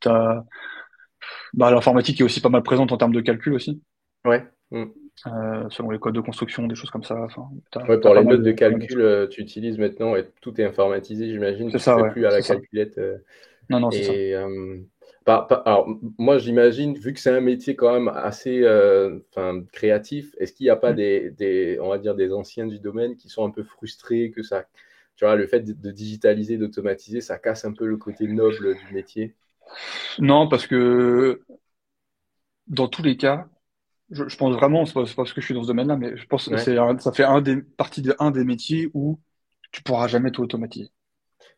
Bah, l'informatique est aussi pas mal présente en termes de calcul aussi, Ouais. Mm. selon les codes de construction, des choses comme ça. Enfin, Ouais, t'as pour les notes de pas mal de calcul, choses. tu utilises maintenant et tout est informatisé, j'imagine. C'est Tu ça, fais ouais, plus à la c'est ça. calculette. Non, non, c'est ça. Et alors, moi, j'imagine, vu que c'est un métier quand même assez enfin, créatif, est-ce qu'il n'y a pas Mm. on va dire, des anciens du domaine qui sont un peu frustrés que ça, tu vois, le fait de digitaliser, d'automatiser, ça casse un peu le côté noble du métier? Non, parce que dans tous les cas, je pense vraiment, c'est pas parce que je suis dans ce domaine-là, mais je pense que Ouais. ça fait partie de un des métiers où tu pourras jamais tout automatiser.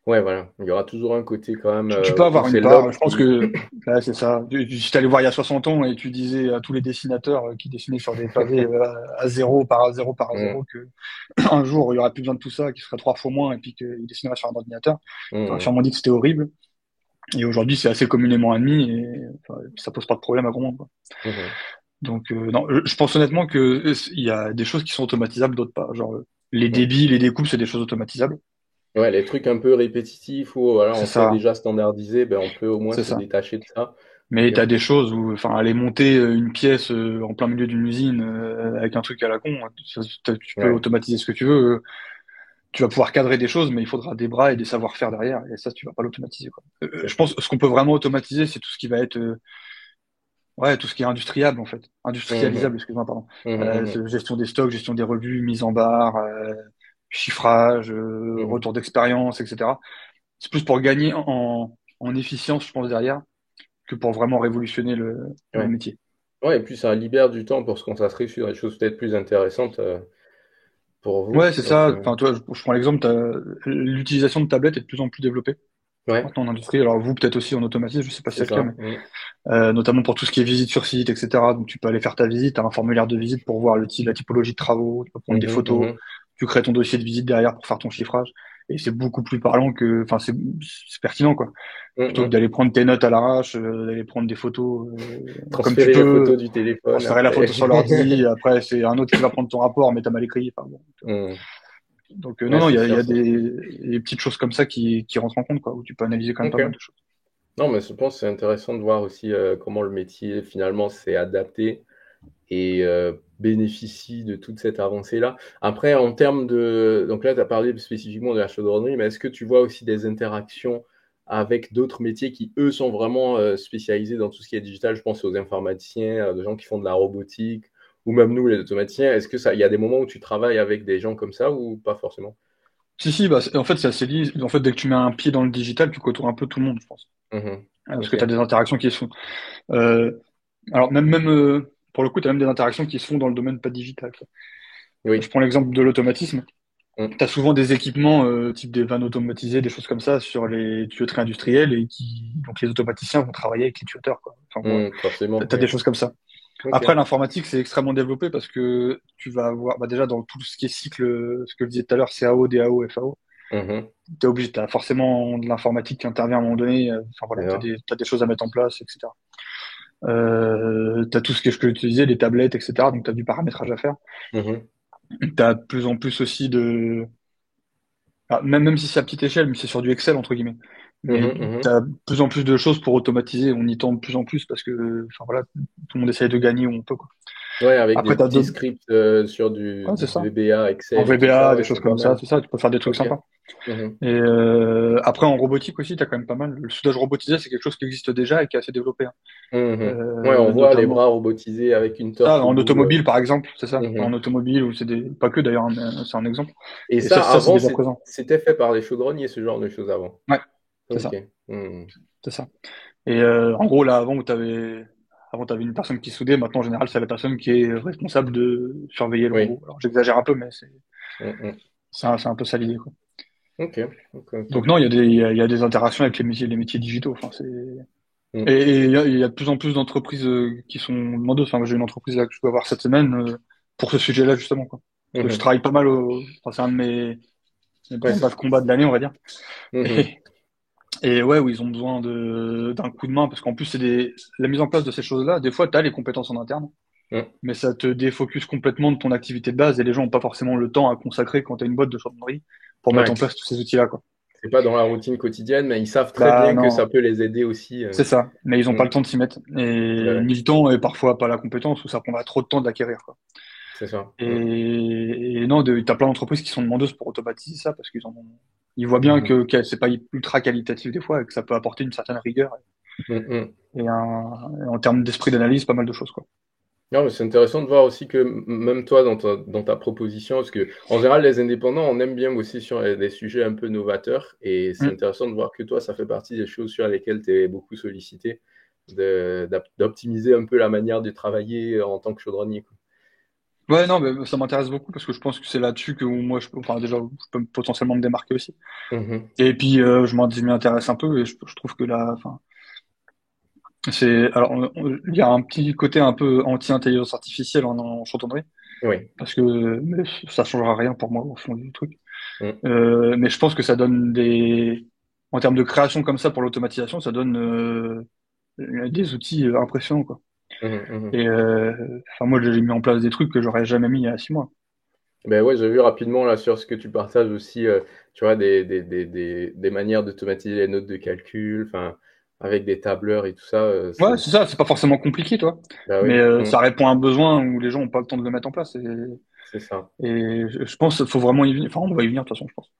Ouais, voilà. Il y aura toujours un côté quand même Tu peux où avoir c'est une part, l'homme je pense qui. que là, c'est ça. Si t'allais voir il y a 60 ans et tu disais à tous les dessinateurs qui dessinaient sur des pavés à zéro par zéro par Mmh, zéro que un jour il y aurait plus besoin de tout ça, qu'il serait 3 fois moins et puis qu'il dessinerait sur un ordinateur, t'aurais mmh, sûrement dit que c'était horrible. Et aujourd'hui, c'est assez communément admis et enfin, ça pose pas de problème à grand monde, quoi. mmh. Donc non, je pense honnêtement que il y a des choses qui sont automatisables, d'autres pas. Genre les Mmh. débits, les découpes, c'est des choses automatisables. Ouais, les trucs un peu répétitifs où voilà, C'est on sait ça, déjà standardiser, ben, on peut au moins c'est se ça. détacher de ça. Mais Ok. t'as des choses où, enfin, aller monter une pièce en plein milieu d'une usine avec un truc à la con, tu peux Ouais. automatiser ce que tu veux. Tu vas pouvoir cadrer des choses, mais il faudra des bras et des savoir-faire derrière. Et ça, tu vas pas l'automatiser, quoi. C'est Je ça. pense que ce qu'on peut vraiment automatiser, c'est tout ce qui va être, ouais, tout ce qui est industriable en fait, Mhm. industrialisable. Excuse-moi, pardon. Mhm, mhm, Gestion des stocks, gestion des revues, mise en barre, chiffrage, mhm. retour d'expérience, etc. C'est plus pour gagner en efficience, je pense derrière, que pour vraiment révolutionner le Ouais. métier. Ouais, et puis ça libère du temps pour se concentrer sur des choses peut-être plus intéressantes pour vous. Ouais, c'est Donc, ça. Enfin, toi, je prends l'exemple, l'utilisation de tablettes est de plus en plus développée ouais, maintenant en industrie. Alors vous, peut-être aussi en automatisme, je sais pas si c'est c'est le cas, ça. mais Mhm. notamment pour tout ce qui est visite sur site, etc. Donc tu peux aller faire ta visite, tu as un formulaire de visite pour voir la typologie de travaux, tu peux prendre des Mhm, photos, mhm, tu crées ton dossier de visite derrière pour faire ton chiffrage. Et c'est beaucoup plus parlant enfin, c'est pertinent, quoi. Plutôt que mhm. d'aller prendre tes notes à l'arrache, d'aller prendre des photos, comme tu Transférer les peux, photos du téléphone transférer la après. photo sur l'ordi, après c'est un autre qui va prendre ton rapport, mais t'as mal écrit. Enfin, bon, Mhm. donc non, Ouais, non, c'est il y sûr, a c'est sûr. des petites choses comme ça qui rentrent en compte, quoi, où tu peux analyser quand même pas mal Ok. de choses. Non, mais je pense que c'est intéressant de voir aussi comment le métier finalement s'est adapté et bénéficie de toute cette avancée-là. Après, en termes de donc là, tu as parlé spécifiquement de la chaudronnerie, mais est-ce que tu vois aussi des interactions avec d'autres métiers qui, eux, sont vraiment spécialisés dans tout ce qui est digital? Je pense aux informaticiens, des gens qui font de la robotique, ou même nous, les automaticiens. Est-ce que ça, il y a des moments où tu travailles avec des gens comme ça ou pas forcément? Si, si, bah, en fait, c'est assez lié. En fait, dès que tu mets un pied dans le digital, tu côtoies un peu tout le monde, je pense. Mhm. Parce que tu as Ok. des interactions qui se font. Euh, alors, même pour le coup, tu as même des interactions qui se font dans le domaine pas digital, quoi. Je Oui. prends l'exemple de l'automatisme. Mm. Tu as souvent des équipements, type des vannes automatisées, des choses comme ça, sur les tuyauteries industrielles, donc les automaticiens vont travailler avec les tuyauteurs, quoi. Enfin, bon, Mm, forcément, tu as oui. des choses comme ça. Après, Ok. l'informatique, c'est extrêmement développé parce que tu vas avoir, bah, déjà dans tout ce qui est cycle, ce que je disais tout à l'heure, CAO, DAO, FAO, Mhm. t'as forcément de l'informatique qui intervient à un moment donné. Enfin voilà, D'accord. t'as des choses à mettre en place, etc. T'as tout ce que je peux utiliser, les tablettes, etc. Donc t'as du paramétrage à faire. Mhm. T'as de plus en plus aussi même si c'est à petite échelle, mais c'est sur du Excel entre guillemets. Mais Mhm, mhm. t'as de plus en plus de choses pour automatiser. On y tend de plus en plus parce que, enfin voilà, tout le monde essaye de gagner où on peut, quoi. Ouais, avec des Après t'as petits d'autres, scripts sur ouais, c'est du ça. VBA, En Excel et tout ça, VBA, des ouais, choses c'est pas comme ça, mal. c'est ça. Tu peux faire des trucs Ok. sympas. Mhm. Et après, en robotique aussi, t'as quand même pas mal. Le soudage robotisé, c'est quelque chose qui existe déjà et qui est assez développé, hein. Mhm. Ouais, on voit les bras Notamment robotisés avec une ça, torche au en bout. automobile, par exemple, c'est ça. En Mhm. automobile, ou pas que d'ailleurs, hein, mais c'est un exemple. Et Et ça, ça, c'est avant, déjà présent. c'était fait par les chaudronniers, ce genre de choses avant. Ouais, c'est Ok. ça, Mhm. c'est ça. Et en gros, là, avant, t'avais une personne qui soudait. Maintenant, en général, c'est la personne qui est responsable de surveiller le Oui. robot. Alors, j'exagère un peu, mais Mhm. c'est un peu ça l'idée, quoi. Ok. Ok, Donc ok. non, il y a des interactions avec les métiers digitaux. Enfin, Mhm. et il y a de plus en plus d'entreprises qui sont demandeuses. Enfin, moi, j'ai une entreprise là que je dois voir cette semaine pour ce sujet-là justement, quoi. Parce que je Mhm. travaille pas mal enfin, c'est un de mes Ouais, brandas de combat de l'année, on va dire. mhm. Et, et ouais, où ils ont besoin d'un coup de main parce qu'en plus la mise en place de ces choses-là. Des fois, t'as les compétences en interne. Mm. mais ça te défocus complètement de ton activité de base et les gens n'ont pas forcément le temps à consacrer quand tu as une boîte de chaudronnerie pour mettre Ouais, en place tous ces outils-là, quoi. c'est pas dans la routine quotidienne, mais ils savent très Bah bien que non, ça peut les aider aussi. c'est ça, mais ils n'ont pas Mm. le temps de s'y mettre. Et Ouais, ni le temps et parfois pas la compétence, ou ça prendra trop de temps d'acquérir, quoi. c'est ça. Mm. Et non, t'as plein d'entreprises qui sont demandeuses pour automatiser ça parce ils voient bien Mhm. que c'est pas ultra qualitatif des fois et que ça peut apporter une certaine rigueur Mm, mm. et en termes d'esprit d'analyse, pas mal de choses, quoi. Non, mais c'est intéressant de voir aussi que même toi, dans ta proposition, parce que en général, les indépendants, on aime bien aussi sur des sujets un peu novateurs, et c'est Mm. intéressant de voir que toi, ça fait partie des choses sur lesquelles tu es beaucoup sollicité, d'optimiser un peu la manière de travailler en tant que chaudronnier, quoi. Ouais, non, mais ça m'intéresse beaucoup parce que je pense que c'est là-dessus que moi, enfin, déjà, je peux potentiellement me démarquer aussi. Mhm. Et puis, je m'y intéresse un peu et je trouve que là, enfin, alors, il y a un petit côté un peu anti-intelligence artificielle en chantonnerie Oui. parce que mais ça changera rien pour moi au fond du truc. Mm. Mais je pense que ça donne en termes de création comme ça pour l'automatisation, ça donne des outils impressionnants, quoi. Mhm, mhm. Et enfin, moi, j'ai mis en place des trucs que j'aurais jamais mis il y a 6 mois. Ben ouais, j'ai vu rapidement là sur ce que tu partages aussi, tu vois, des manières d'automatiser les notes de calcul, enfin, avec des tableurs et tout ça, Ouais, c'est ça, c'est pas forcément compliqué, toi. bah Mais oui, ça répond à un besoin où les gens ont pas le temps de le mettre en place. c'est ça. Et je pense qu'il faut vraiment y venir. Enfin, on va y venir de toute façon, je pense.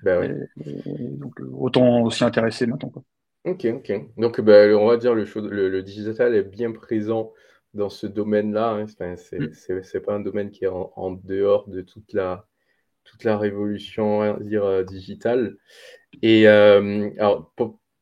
Ben Et, oui. donc, autant aussi intéresser maintenant, quoi. Ok, ok. Donc, ben, on va dire le digital est bien présent dans ce domaine-là, hein. Enfin, Mm. c'est pas un domaine qui est en dehors de toute la révolution, on va dire, digitale. Et alors,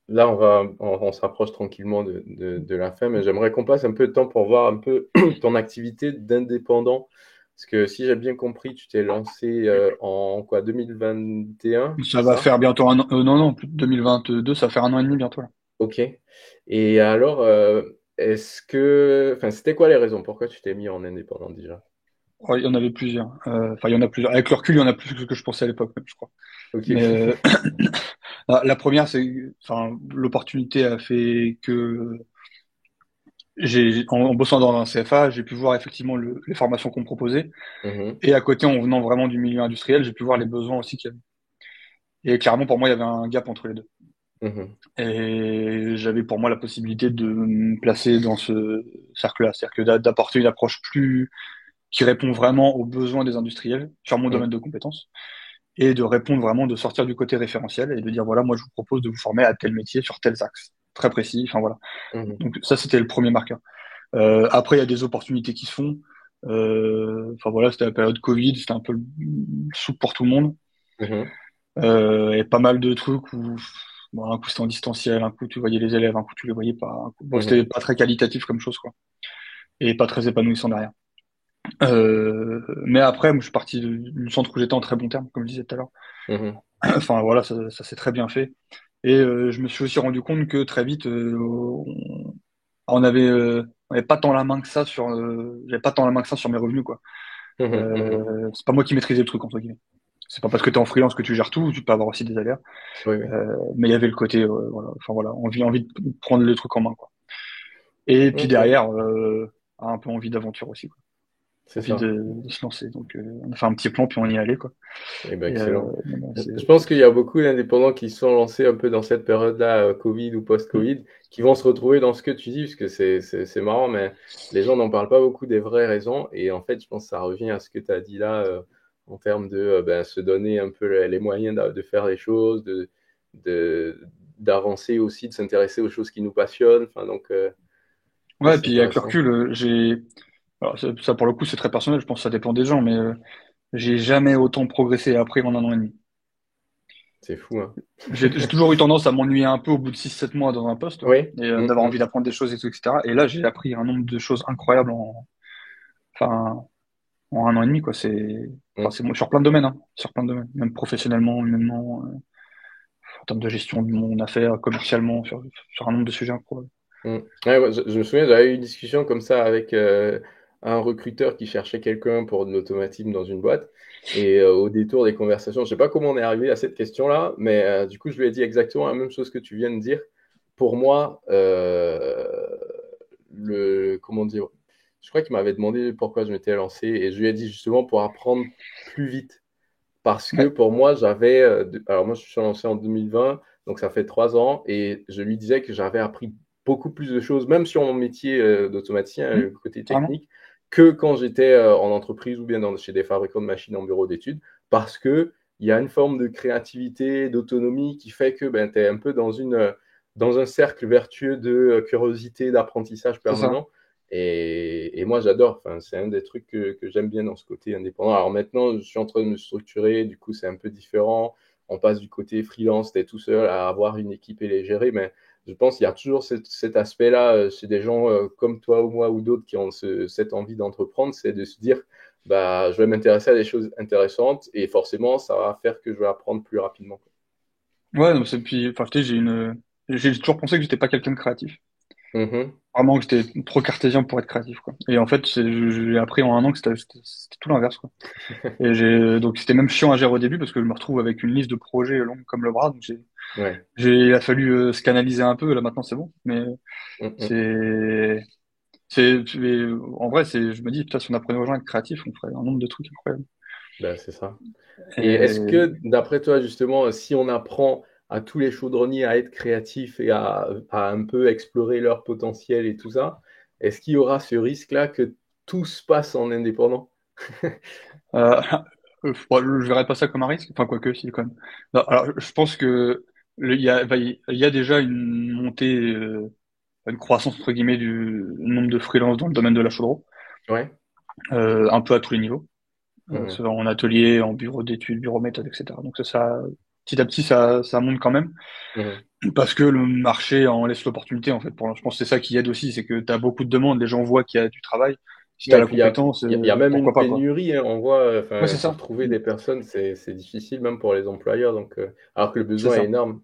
là, on se rapproche tranquillement de la fin, mais j'aimerais qu'on passe un peu de temps pour voir un peu ton activité d'indépendant. Parce que si j'ai bien compris, tu t'es lancé en quoi, 2021, c'est Ça va ça? faire bientôt un an. Non, non, plus de 2022, ça va faire un an et demi bientôt, là. Ok. Et alors, enfin, c'était quoi les raisons? Pourquoi tu t'es mis en indépendant déjà? Ouais, il y en avait plusieurs. Enfin, il y en a plusieurs. Avec le recul, il y en a plus que ce que je pensais à l'époque, même, je crois. Ok. Mais la première, c'est, enfin, l'opportunité a fait que en bossant dans un CFA, j'ai pu voir effectivement les formations qu'on me proposait. Mhm, Et à côté, en venant vraiment du milieu industriel, j'ai pu voir les besoins aussi qu'il y avait. Et clairement, pour moi, il y avait un gap entre les deux. mhm, Et j'avais pour moi la possibilité de me placer dans ce cercle-là, c'est-à-dire que d'apporter une approche plus qui répond vraiment aux besoins des industriels sur mon mhm, domaine de compétences et de répondre vraiment, de sortir du côté référentiel et de dire voilà, moi je vous propose de vous former à tel métier sur tels axes très précis. Enfin voilà. mhm, Donc ça c'était le premier marqueur. Après il y a des opportunités qui se font. Enfin voilà, c'était la période Covid, c'était un peu le soupe pour tout le monde. mhm, Et pas mal de trucs où bon, un coup c'était en distanciel, un coup tu voyais les élèves, un coup tu les voyais pas. Bon, c'était mhm. pas très qualitatif comme chose quoi, et pas très épanouissant derrière. Mais après, moi, je suis parti du centre où j'étais en très bon terme, comme je disais tout à l'heure. Mhm. Enfin voilà, ça s'est très bien fait. Et je me suis aussi rendu compte que très vite, on avait pas tant la main que ça sur, j'avais pas tant la main que ça sur mes revenus quoi. Mhm. Mhm. C'est pas moi qui maîtrisais le truc entre guillemets. C'est pas parce que t'es en freelance que tu gères tout, tu peux avoir aussi des aléas. Oui, oui. Mais il y avait le côté, voilà, enfin voilà, envie de prendre le truc en main quoi. Et puis Ok, derrière, un peu envie d'aventure aussi quoi. c'est Envie ça. de se lancer. Donc on a fait un petit plan puis on y est allé quoi. Eh ben, Et excellent. non, non, Je pense qu'il y a beaucoup d'indépendants qui se sont lancés un peu dans cette période-là, Covid ou Mm. post-Covid, qui vont se retrouver dans ce que tu dis, parce que c'est marrant, mais les gens n'en parlent pas beaucoup des vraies raisons. Et en fait, je pense que ça revient à ce que tu as dit là, en termes de ben, se donner un peu les moyens de faire les choses, de, d'avancer aussi, de s'intéresser aux choses qui nous passionnent. Enfin, donc, ouais, Ouais, et c'est puis avec le intéressant. recul, alors ça pour le coup c'est très personnel, je pense que ça dépend des gens, mais j'ai jamais autant progressé et appris en un an et demi. C'est fou, hein. J'ai toujours eu tendance à m'ennuyer un peu au bout de 6 7 mois dans un poste Oui. et Mm, d'avoir envie mm, d'apprendre des choses et tout, etc. Et là j'ai appris un nombre de choses incroyables enfin, en un an et demi, quoi. mm, C'est sur plein de domaines, hein, sur plein de domaines, même professionnellement, humainement, en termes de gestion de mon affaire, commercialement, sur un nombre de sujets incroyables. mm. Ouais, ouais, je me souviens, j'avais eu une discussion comme ça avec un recruteur qui cherchait quelqu'un pour de l'automatisme dans une boîte. Et au détour des conversations, je sais pas comment on est arrivé à cette question-là, mais du coup, je lui ai dit exactement la même chose que tu viens de dire. Pour moi, comment dire, je crois qu'il m'avait demandé pourquoi je m'étais lancé et je lui ai dit justement pour apprendre plus vite. Parce que Ouais, pour moi, alors moi, je suis lancé en 2020, donc ça fait 3 ans, et je lui disais que j'avais appris beaucoup plus de choses, même sur mon métier d'automaticien, le côté carrément. technique, que quand j'étais en entreprise ou bien chez des fabricants de machines en bureau d'études, parce que il y a une forme de créativité, d'autonomie qui fait que ben, tu es un peu dans un cercle vertueux de curiosité, d'apprentissage C'est ça. permanent. Et moi, j'adore. Enfin, c'est un des trucs que j'aime bien dans ce côté indépendant. Alors maintenant, je suis en train de me structurer. Du coup, c'est un peu différent. On passe du côté freelance, t'es tout seul à avoir une équipe et les gérer. Mais je pense qu'il y a toujours cet aspect-là chez des gens comme toi ou moi ou d'autres qui ont cette envie d'entreprendre, c'est de se dire, bah, je vais m'intéresser à des choses intéressantes et forcément, ça va faire que je vais apprendre plus rapidement. Ouais, donc puis, enfin, tu sais, j'ai toujours pensé que j'étais pas quelqu'un de créatif. Mhm. Vraiment que j'étais trop cartésien pour être créatif, quoi. Et en fait, j'ai appris en un an que c'était tout l'inverse, quoi. Et donc c'était même chiant à gérer au début parce que je me retrouve avec une liste de projets longue comme le bras, donc Ouais. il a fallu se canaliser un peu. Là maintenant c'est bon, mais Mhm. c'est, mais en vrai je me dis, putain, si on apprenait aux gens à être créatifs, on ferait un nombre de trucs incroyables. Ben, c'est ça. Et est-ce Et que, d'après toi, justement, si on apprend à tous les chaudronniers à être créatifs et à un peu explorer leur potentiel et tout ça, est-ce qu'il y aura ce risque-là que tout se passe en indépendant? euh, bon, je verrais pas ça comme un risque. Enfin, quoique, si, quand même. Non, alors, je pense que il y a déjà une montée, une croissance entre guillemets du nombre de freelances dans le domaine de la chaudron, Ouais. un peu à tous les niveaux, Mhm. soit en atelier, en bureau d'études, bureau méthode, etc. Donc petit à petit, ça monte quand même, Mhm. parce que le marché en laisse l'opportunité en fait. Je pense que c'est ça qui aide aussi, c'est que tu as beaucoup de demandes, les gens voient qu'il y a du travail. Si tu as Ouais, et la puis compétence, il y a même pourquoi une pas quoi. pénurie, hein. On voit, Ouais, c'est enfin, pour ça. trouver des personnes, c'est difficile même pour les employeurs, donc, alors que le C'est besoin est ça. énorme.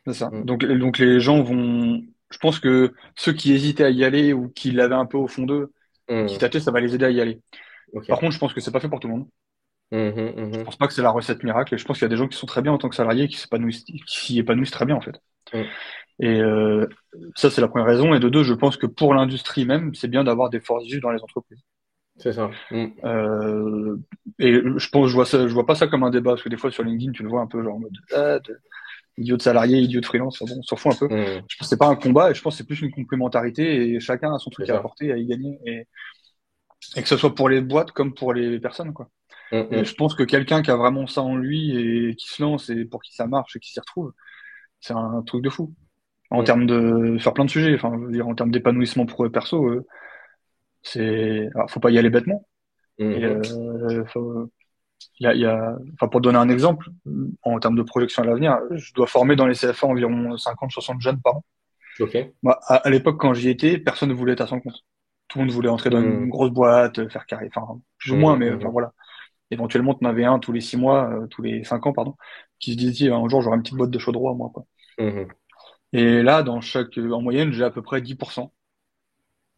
C'est ça. Mhm. Donc les gens vont. Je pense que ceux qui hésitaient à y aller ou qui l'avaient un peu au fond d'eux et qui Mhm. tâtaient, ça va les aider à y aller. Ok. Par contre, je pense que c'est pas fait pour tout le monde. Mhm, Je mhm, pense pas que c'est la recette miracle. Et je pense qu'il y a des gens qui sont très bien en tant que salariés, qui s'y épanouissent très bien en fait. mhm. Et ça, c'est la première raison. Et de deux, je pense que pour l'industrie même, c'est bien d'avoir des forces vives dans les entreprises. C'est ça. Mhm. Euh, et je vois pas ça comme un débat, parce que des fois sur LinkedIn, tu le vois un peu genre en mode idiot de salarié, idiot de freelance. Bon, on s'en fout un peu. Mhm. Je pense que c'est pas un combat, et je pense que c'est plus une complémentarité, et chacun a son C'est truc à ça. apporter, à y gagner, et que ce soit pour les boîtes comme pour les personnes, quoi. Et je Mhm, pense que quelqu'un qui a vraiment ça en lui et qui se lance et pour qui ça marche et qui s'y retrouve, c'est un truc de fou. En mhm, termes de faire plein de sujets, enfin, je veux dire, en termes d'épanouissement pro et perso, faut pas y aller bêtement. Et mhm. enfin, pour donner un exemple, en termes de projection à l'avenir, je dois former dans les CFA environ 50-60 jeunes par an. Ok. Moi, à l'époque, quand j'y étais, personne ne voulait être à son compte. Tout le monde voulait entrer dans une Mhm, grosse boîte, faire carré, enfin, plus ou moins, mhm, mais enfin mhm, voilà. Éventuellement, tu en avais un tous les 6 mois, tous les 5 ans, pardon, qui se disait un jour j'aurai une petite boîte de chaudron à moi, quoi. mhm. Et là, en moyenne, j'ai à peu près 10%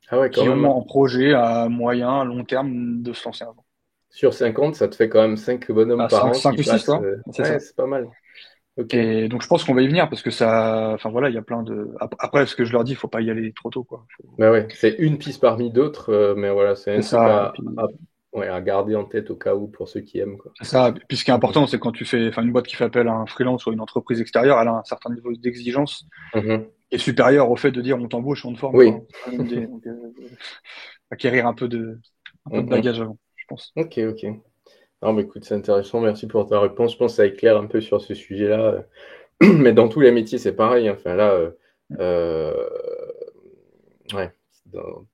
Ah ouais, quand qui même, ont hein. en projet à moyen, long terme de se lancer un jour. Sur 50, ça te fait quand même 5 bonhommes À par 5 an 5 qui ou 6 passent. quoi. C'est Ouais, ça. c'est pas mal. Ok. Et donc, je pense qu'on va y venir parce que enfin voilà, il y a plein de, après, ce que je leur dis, faut pas y aller trop tôt, quoi. Bah ouais, c'est une piste parmi d'autres, mais voilà, c'est C'est un truc ça. Et puis, ouais, à garder en tête au cas où pour ceux qui aiment, quoi. c'est ça. Puis ce qui est Mhm, important, c'est quand tu fais, enfin, une boîte qui fait appel à un freelance ou une entreprise extérieure, elle a un certain niveau d'exigence mhm. qui est supérieur au fait de dire on t'embauche, on te forme, quoi. Oui. C'est pas la même idée. Donc, acquérir un peu de Mhm. bagage avant, je pense. Ok, ok. Non, mais écoute, c'est intéressant. Merci pour ta réponse. Je pense que ça éclaire un peu sur ce sujet-là. Mais dans tous les métiers, c'est pareil, hein. Enfin là, euh, ouais, dans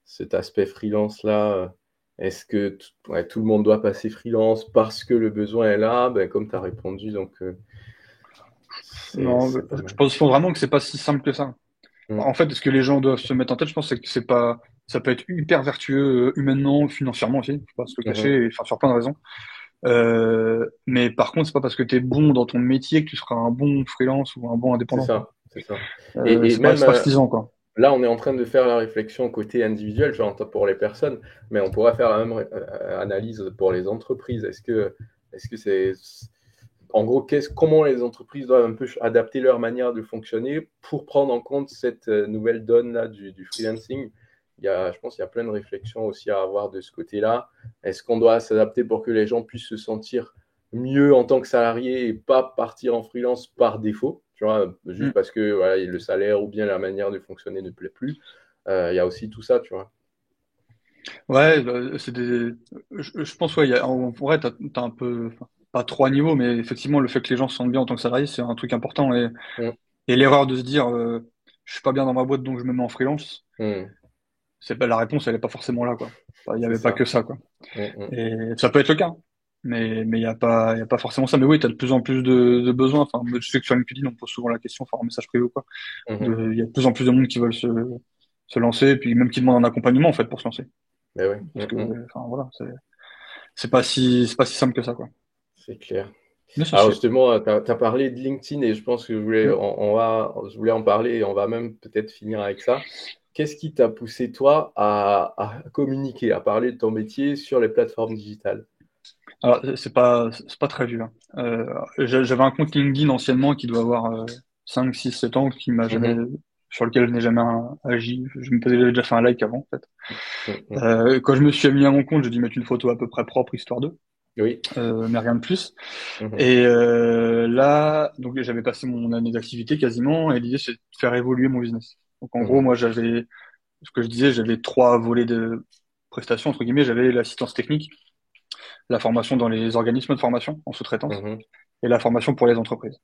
cet aspect freelance là, est-ce que ouais, tout le monde doit passer freelance parce que le besoin est là? Ben, comme tu as répondu, donc Non, c'est pas je mal. pense vraiment que c'est pas si simple que ça. Mm. En fait, ce que les gens doivent se mettre en tête, je pense, c'est que c'est pas, ça peut être hyper vertueux humainement, financièrement aussi, faut pas se le Mhm. cacher, enfin sur plein de raisons. Mais par contre, c'est pas parce que tu es bon dans ton métier que tu seras un bon freelance ou un bon C'est indépendant, quoi. ça, c'est ça. Et C'est même pas suffisant, quoi. là, on est en train de faire la réflexion côté individuel, genre pour les personnes, mais on pourrait faire la même analyse pour les entreprises. Est-ce que c'est, en gros, comment les entreprises doivent un peu adapter leur manière de fonctionner pour prendre en compte cette nouvelle donne là du freelancing? je pense qu'il y a plein de réflexions aussi à avoir de ce côté-là. Est-ce qu'on doit s'adapter pour que les gens puissent se sentir mieux en tant que salarié et pas partir en freelance par défaut, tu vois, juste Mm. parce que voilà, le salaire ou bien la manière de fonctionner ne plaît plus. Il y a aussi tout ça, tu vois. Ouais, bah, je pense, ouais, en vrai, t'as un peu, enfin, pas trois niveaux, mais effectivement, le fait que les gens se sentent bien en tant que salarié, c'est un truc important. Mm, Et l'erreur de se dire, je suis pas bien dans ma boîte, donc je me mets en freelance, mm, c'est pas la réponse, elle est pas forcément là, quoi. Enfin, il y c'est avait pas ça. que ça, quoi. Mm, mm, Et ça peut être le cas, hein. Mais il y a pas forcément ça. Mais oui, t'as de plus en plus de besoins. Enfin, moi, je sais que sur LinkedIn, on pose souvent la question, enfin, en message privé ou quoi. mhm. Il y a de plus en plus de monde qui veulent se lancer, et puis même qui demandent un accompagnement, en fait, pour se lancer. Ben oui, Parce que, enfin, voilà, c'est pas si simple que ça, quoi. c'est clair. Mais ça se Alors fait. justement, tu as parlé de LinkedIn et je pense que Mm. je voulais en parler et on va même peut-être finir avec ça. Qu'est-ce qui t'a poussé, toi, à communiquer, à parler de ton métier sur les plateformes digitales? Alors, c'est pas très vieux, hein. J'avais un compte LinkedIn anciennement qui doit avoir 5, 6, 7 ans, Mhm, sur lequel je n'ai jamais agi. J'avais déjà fait un like avant, en fait. mhm. Quand je me suis mis à mon compte, j'ai dû mettre une photo à peu près propre, histoire d'eux, Oui. mais rien de plus. Mhm, Et là, donc j'avais passé mon année d'activité quasiment, et l'idée c'est de faire évoluer mon business. Donc en gros, mhm, moi j'avais, ce que je disais, j'avais trois volets de prestations entre guillemets. J'avais l'assistance technique, la formation dans les organismes de formation en sous-traitance, mhm. et la formation pour les entreprises.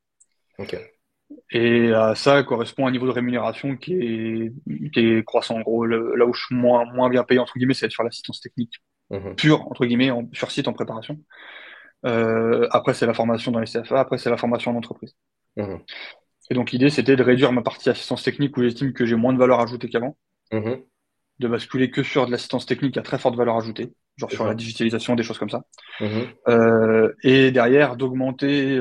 Ok. Et à ça correspond un niveau de rémunération qui est croissant. En gros, là où je suis moins bien payé entre guillemets, c'est sur l'assistance technique Mhm, pure entre guillemets, sur site en préparation. Après, c'est la formation dans les CFA. Après, c'est la formation en entreprise. mhm, Et donc, l'idée, c'était de réduire ma partie assistance technique où j'estime que j'ai moins de valeur ajoutée qu'avant, mhm. de basculer que sur de l'assistance technique à très forte valeur ajoutée, genre C'est sur la ça. digitalisation, des choses comme ça. Mhm, Et derrière, d'augmenter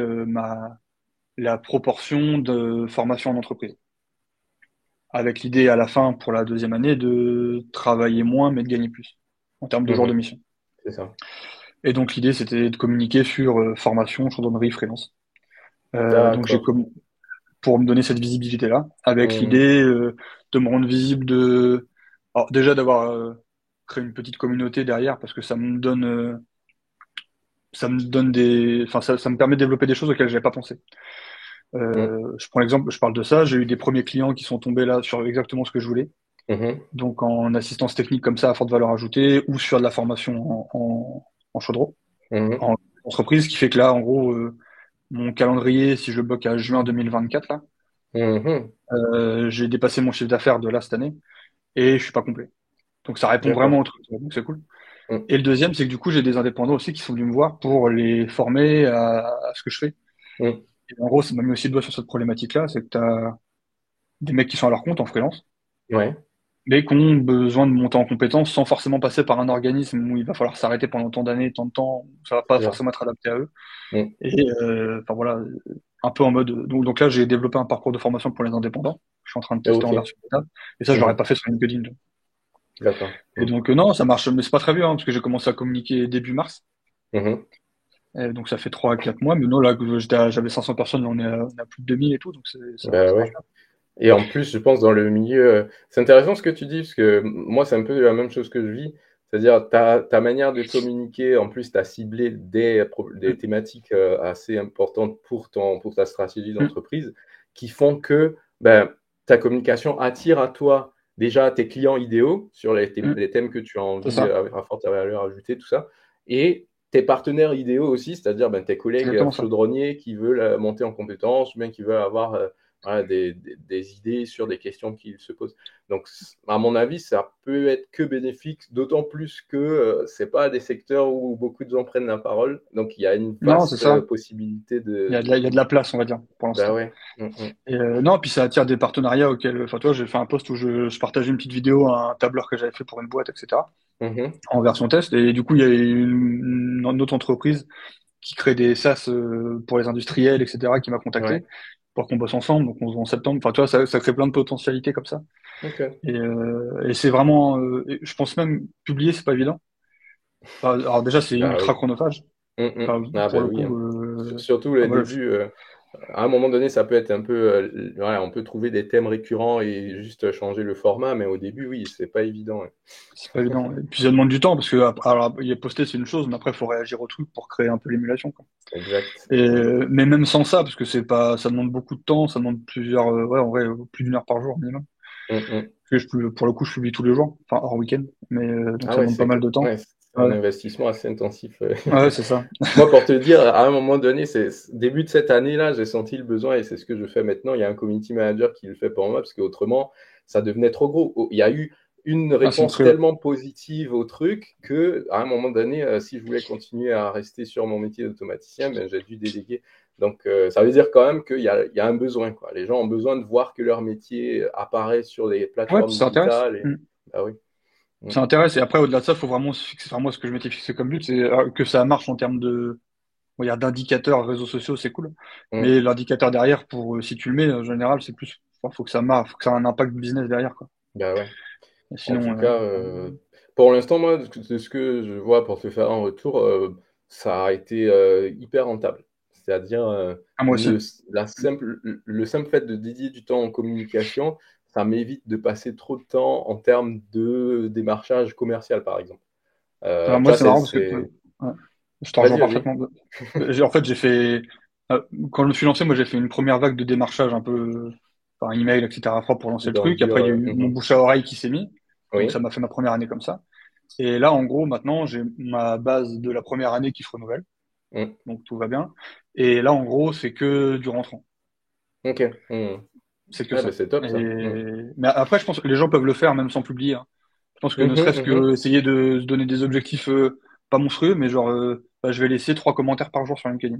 la proportion de formation en entreprise. Avec l'idée à la fin, pour la deuxième année, de travailler moins, mais de gagner plus en termes de jours de mhm. mission. C'est ça. Et donc, l'idée, c'était de communiquer sur formation, chaudronnerie, freelance. Donc, D'accord. pour me donner cette visibilité-là, avec Mhm, l'idée de me rendre visible alors déjà d'avoir créé une petite communauté derrière, parce que ça me donne enfin ça me permet de développer des choses auxquelles j'avais pas pensé. mhm, Je prends l'exemple, je parle de ça, j'ai eu des premiers clients qui sont tombés là sur exactement ce que je voulais, mhm, donc en assistance technique comme ça à forte valeur ajoutée, ou sur de la formation en chaudron, mhm, en entreprise, qui fait que là, en gros, mon calendrier, si je le bloque à juin 2024, là, mhm. j'ai dépassé mon chiffre d'affaires de là cette année et je suis pas complet. Donc ça répond D'accord. vraiment au truc, donc c'est cool. Mhm. Et le deuxième, c'est que du coup, j'ai des indépendants aussi qui sont venus me voir pour les former à ce que je fais. Mhm. Et en gros, ça m'a mis aussi le doigt sur cette problématique-là, c'est que tu as des mecs qui sont à leur compte en freelance, Ouais. mais qui ont besoin de monter en compétence sans forcément passer par un organisme où il va falloir s'arrêter pendant tant d'années, tant de temps, où ça va pas C'est ça. forcément être adapté à eux. Mhm. Et enfin voilà, un peu en mode. Donc là, j'ai développé un parcours de formation pour les indépendants. Je suis en train de tester en Ok. version bêta. Et ça, je l'aurais Mhm. pas fait sur LinkedIn. D'accord. Et Mhm. donc non, ça marche, mais c'est pas très vieux, hein, parce que j'ai commencé à communiquer début mars. Mhm. Donc ça fait 3 à 4 mois. Mais non, là, j'avais 500 personnes, là, on est à plus de 2000 et tout, donc Bah ça marche ouais. bien. Et en plus, je pense dans le milieu, c'est intéressant ce que tu dis, parce que moi, c'est un peu la même chose que je vis. C'est-à-dire, ta manière de communiquer, en plus, tu as ciblé des Mm, thématiques assez importantes pour ta stratégie mm, d'entreprise, qui font que ben, ta communication attire à toi déjà tes clients idéaux sur mm. les thèmes que tu as C'est envie, ça, à forte valeur ajoutée, tout ça, et tes partenaires idéaux aussi, c'est-à-dire ben, tes c'est collègues exactement ça. chaudronniers qui veulent monter en compétences, ou bien qui veulent avoir voilà, des idées sur des questions qu'ils se posent. Donc, à mon avis, ça peut être que bénéfique, d'autant plus que c'est pas des secteurs où beaucoup de gens prennent la parole. Donc, il y a une Non, c'est vaste ça. possibilité Il y a de la place, on va dire, pour bah l'instant. ouais. Mm, Et non, puis ça attire des partenariats auxquels, enfin, toi, j'ai fait un post où je partageais une petite vidéo, un tableur que j'avais fait pour une boîte, etc., mhm. en version test. Et du coup, il y a une autre entreprise qui crée des SaaS pour les industriels, etc., qui m'a contacté Ouais. pour qu'on bosse ensemble. Donc, on se voit en septembre. Enfin, tu vois, ça crée plein de potentialités comme ça. Ok. Et c'est vraiment, je pense même, publier, c'est pas évident. Enfin, alors déjà, c'est Bah ultra oui. chronophage. Mm, mm. Enfin, Ah pour bah le oui, coup, hein. Surtout les voilà, débuts. À un moment donné, ça peut être un peu, ouais, on peut trouver des thèmes récurrents et juste changer le format, mais au début, oui, c'est pas évident. Ouais. C'est pas évident. Et puis ça demande du temps parce que alors, il est posté, c'est une chose, mais après, il faut réagir au truc pour créer un peu l'émulation, quoi. Exact. Et, Mm. mais même sans ça, parce que c'est pas, ça demande beaucoup de temps, ça demande plusieurs, ouais, en vrai, plus d'une heure par jour minimum. Mm, mm. Parce que pour le coup, je publie tous les jours, enfin hors week-end, mais donc Ah ça ouais, demande pas mal de temps. ouais, c'est un Ouais, investissement assez intensif. ouais, c'est ça. Moi, pour te dire, à un moment donné, début de cette année-là, j'ai senti le besoin et c'est ce que je fais maintenant. Il y a un community manager qui le fait pour moi parce qu'autrement, ça devenait trop gros. Il y a eu une Ah, c'est réponse monstrueux. tellement positive au truc que, à un moment donné, si je voulais continuer à rester sur mon métier d'automaticien, ben, j'ai dû déléguer. Donc, ça veut dire quand même il y a un besoin, quoi. Les gens ont besoin de voir que leur métier apparaît sur les Ouais, puis plateformes ça intéresse. digitales. Et... Ah oui. Mm, Ça intéresse. Et après, au-delà de ça, il faut vraiment se fixer. Enfin, moi, ce que je m'étais fixé comme but, c'est que ça marche en termes de, on va dire, d'indicateurs réseaux sociaux, c'est cool. mm. Mais l'indicateur derrière, si tu le mets, en général, c'est plus, enfin, faut que ça marche, faut que ça ait un impact business derrière, quoi. Bah ouais. Et En tout sinon, cas, pour l'instant, moi, de ce que je vois pour te faire un retour, ça a été hyper rentable. C'est-à-dire, moi aussi. le simple fait de dédier du temps en communication, ça m'évite de passer trop de temps en termes de démarchage commercial, par exemple. Alors, Tu moi, vois, c'est marrant parce que, c'est... ouais, je te rejoins Vas-y, vas-y. parfaitement. En fait, j'ai fait, euh, quand je me suis lancé, moi, j'ai fait une première vague de démarchage un peu, par email, etc., pour lancer le Dans le truc. dur. Après, il y a eu mon bouche à oreille qui s'est mis. Donc, ça Oui. m'a fait ma première année comme ça. Et là, en gros, maintenant, j'ai ma base de la première année qui se renouvelle. Mm. Donc, tout va bien. Et là, en gros, c'est que du rentrant. Ok. Mm. C'est que Ah, ben ça. c'est top, Et... ça. Mm. Mais après, je pense que les gens peuvent le faire même sans publier, hein. Je pense que ne Mhm, serait-ce mhm. que essayer de se donner des objectifs pas monstrueux, mais genre, bah, je vais laisser 3 commentaires par jour sur LinkedIn.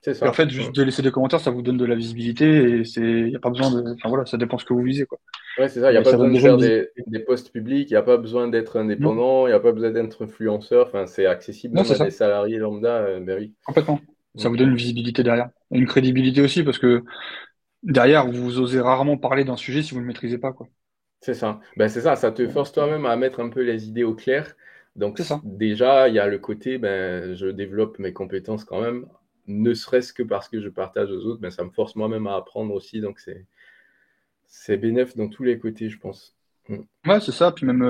C'est Et en ça. fait, Mm. juste de laisser des commentaires, ça vous donne de la visibilité et y a pas besoin de, enfin voilà, ça dépend ce que vous visez, quoi. Ouais, c'est ça. Il n'y a Mais pas ça donne besoin de déjà une faire visibilité. des posts publics, il n'y a pas besoin d'être Non, indépendant, il n'y a pas besoin d'être influenceur. Enfin, c'est accessible non, même c'est à des ça, salariés lambda. Ben oui. complètement. Mm, Ça vous donne mm. une visibilité derrière. Et une crédibilité aussi, parce que derrière, vous osez rarement parler d'un sujet si vous ne le maîtrisez pas, quoi. C'est ça. Ben, c'est ça. Ça te Donc, force toi-même à mettre un peu les idées au clair. Donc, c'est ça. déjà, il y a le côté, ben, je développe mes compétences quand même, ne serait-ce que parce que je partage aux autres. Ben, ça me force moi-même à apprendre aussi. Donc, c'est bénéf dans tous les côtés, je pense. Mm. Ouais, c'est ça. Puis même,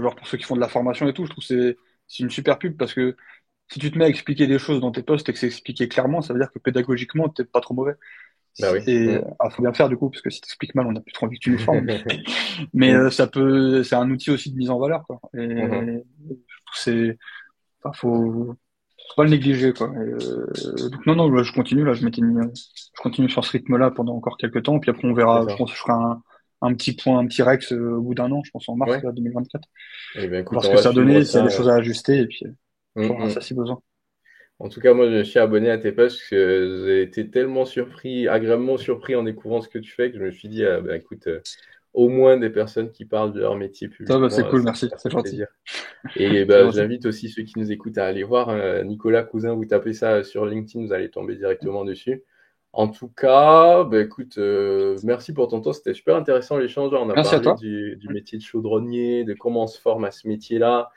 genre pour ceux qui font de la formation et tout, je trouve que c'est une super pub parce que si tu te mets à expliquer des choses dans tes posts et que c'est expliqué clairement, ça veut dire que pédagogiquement, t'es pas trop mauvais. Ben oui. Et Mm. faut bien le faire du coup, parce que si t'expliques mal, on n'a plus trop envie que tu nous formes. Mais Mm. c'est un outil aussi de mise en valeur, quoi. Et Mhm. c'est, enfin, faut pas le négliger, quoi. Donc non, non, là, je continue, là, je continue sur ce rythme-là pendant encore quelques temps, puis après on C'est verra. Je ça. pense que je ferai un petit point, un petit Rex au bout d'un an, je pense en mars Ouais. là, 2024, Eh bien, voir écoute, ce on que va ça a suivre donné, s'il y a des ça. choses à ajuster, et puis Mm, on fera ça mm. si besoin. En tout cas, moi, je suis abonné à tes pages parce que j'ai été tellement surpris, agréablement surpris en découvrant ce que tu fais que je me suis dit, ah, ben, écoute, au moins des personnes qui parlent de leur métier Ça, bah, c'est publiquement, cool, merci, ça c'est fait gentil, plaisir. Et c'est ben, gentil. j'invite aussi ceux qui nous écoutent à aller voir Nicolas Cousin, vous tapez ça sur LinkedIn, vous allez tomber directement dessus. En tout cas, ben, écoute, merci pour ton temps, c'était super intéressant l'échange. On a Merci à parlé toi. du métier de chaudronnier, de comment on se forme à ce métier-là,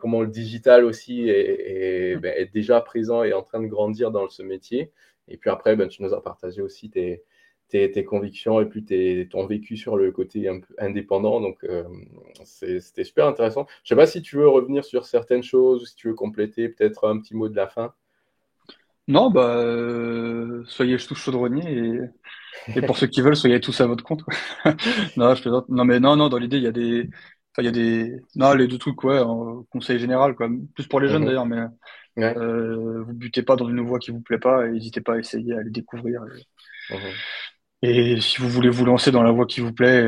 comment le digital aussi ben, est déjà présent et en train de grandir dans ce métier. Et puis après, ben, tu nous as partagé aussi tes convictions et puis ton vécu sur le côté un peu indépendant. Donc, c'était super intéressant. Je ne sais pas si tu veux revenir sur certaines choses ou si tu veux compléter peut-être un petit mot de la fin. Non, bah, soyez tous chaudronniers et pour ceux qui veulent, soyez tous à votre compte, quoi. Non, je plaisante. Non, mais non, non, dans l'idée, il y a des, non, les deux trucs, ouais, en conseil général, quoi. Plus pour les jeunes Mhm. d'ailleurs, mais, Ouais. vous butez pas dans une voie qui vous plaît pas et n'hésitez pas à essayer, à les découvrir. Mhm. Et si vous voulez vous lancer dans la voie qui vous plaît,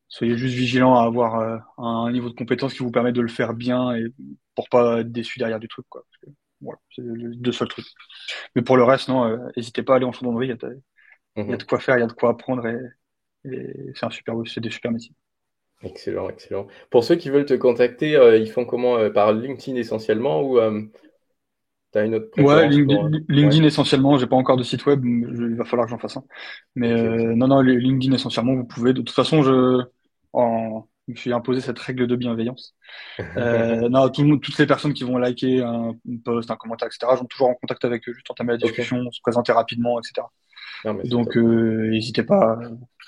soyez juste vigilant à avoir, un niveau de compétence qui vous permet de le faire bien et pour pas être déçu derrière du truc, quoi. Parce que, voilà, c'est les deux seuls trucs. Mais pour le reste, non, n'hésitez pas à aller en chaudronnerie, il y a de Mhm. quoi faire, il y a de quoi apprendre et c'est des super métiers. Excellent, excellent. Pour ceux qui veulent te contacter, ils font comment? Par LinkedIn essentiellement ou tu as une autre Ouais, préférence pour... Ouais, LinkedIn essentiellement, j'ai pas encore de site web, il va falloir que j'en fasse un. Mais ok, ok. non, non, LinkedIn essentiellement, vous pouvez. De toute façon, en Je me suis imposé cette règle de bienveillance. Non, toutes les personnes qui vont liker un post, un commentaire, etc., vont toujours en contact avec eux, juste entamer la Ok. discussion, se présenter rapidement, etc. Non, mais c'est Donc, top. n'hésitez pas,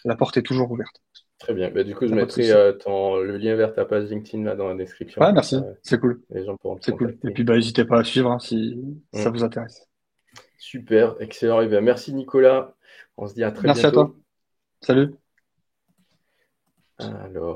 la porte est toujours ouverte. Très bien. Bah, du coup, je Y a pas de mettrai souci. le lien vers ta page LinkedIn là dans la description, Ouais, comme merci. ça, C'est cool. les gens pourront te C'est cool. Et contacter. puis, bah, n'hésitez pas à suivre, hein, si ça Mm. vous intéresse. Super, excellent. Et bien, merci Nicolas. On se dit à très Merci à toi. bientôt. Salut. Alors.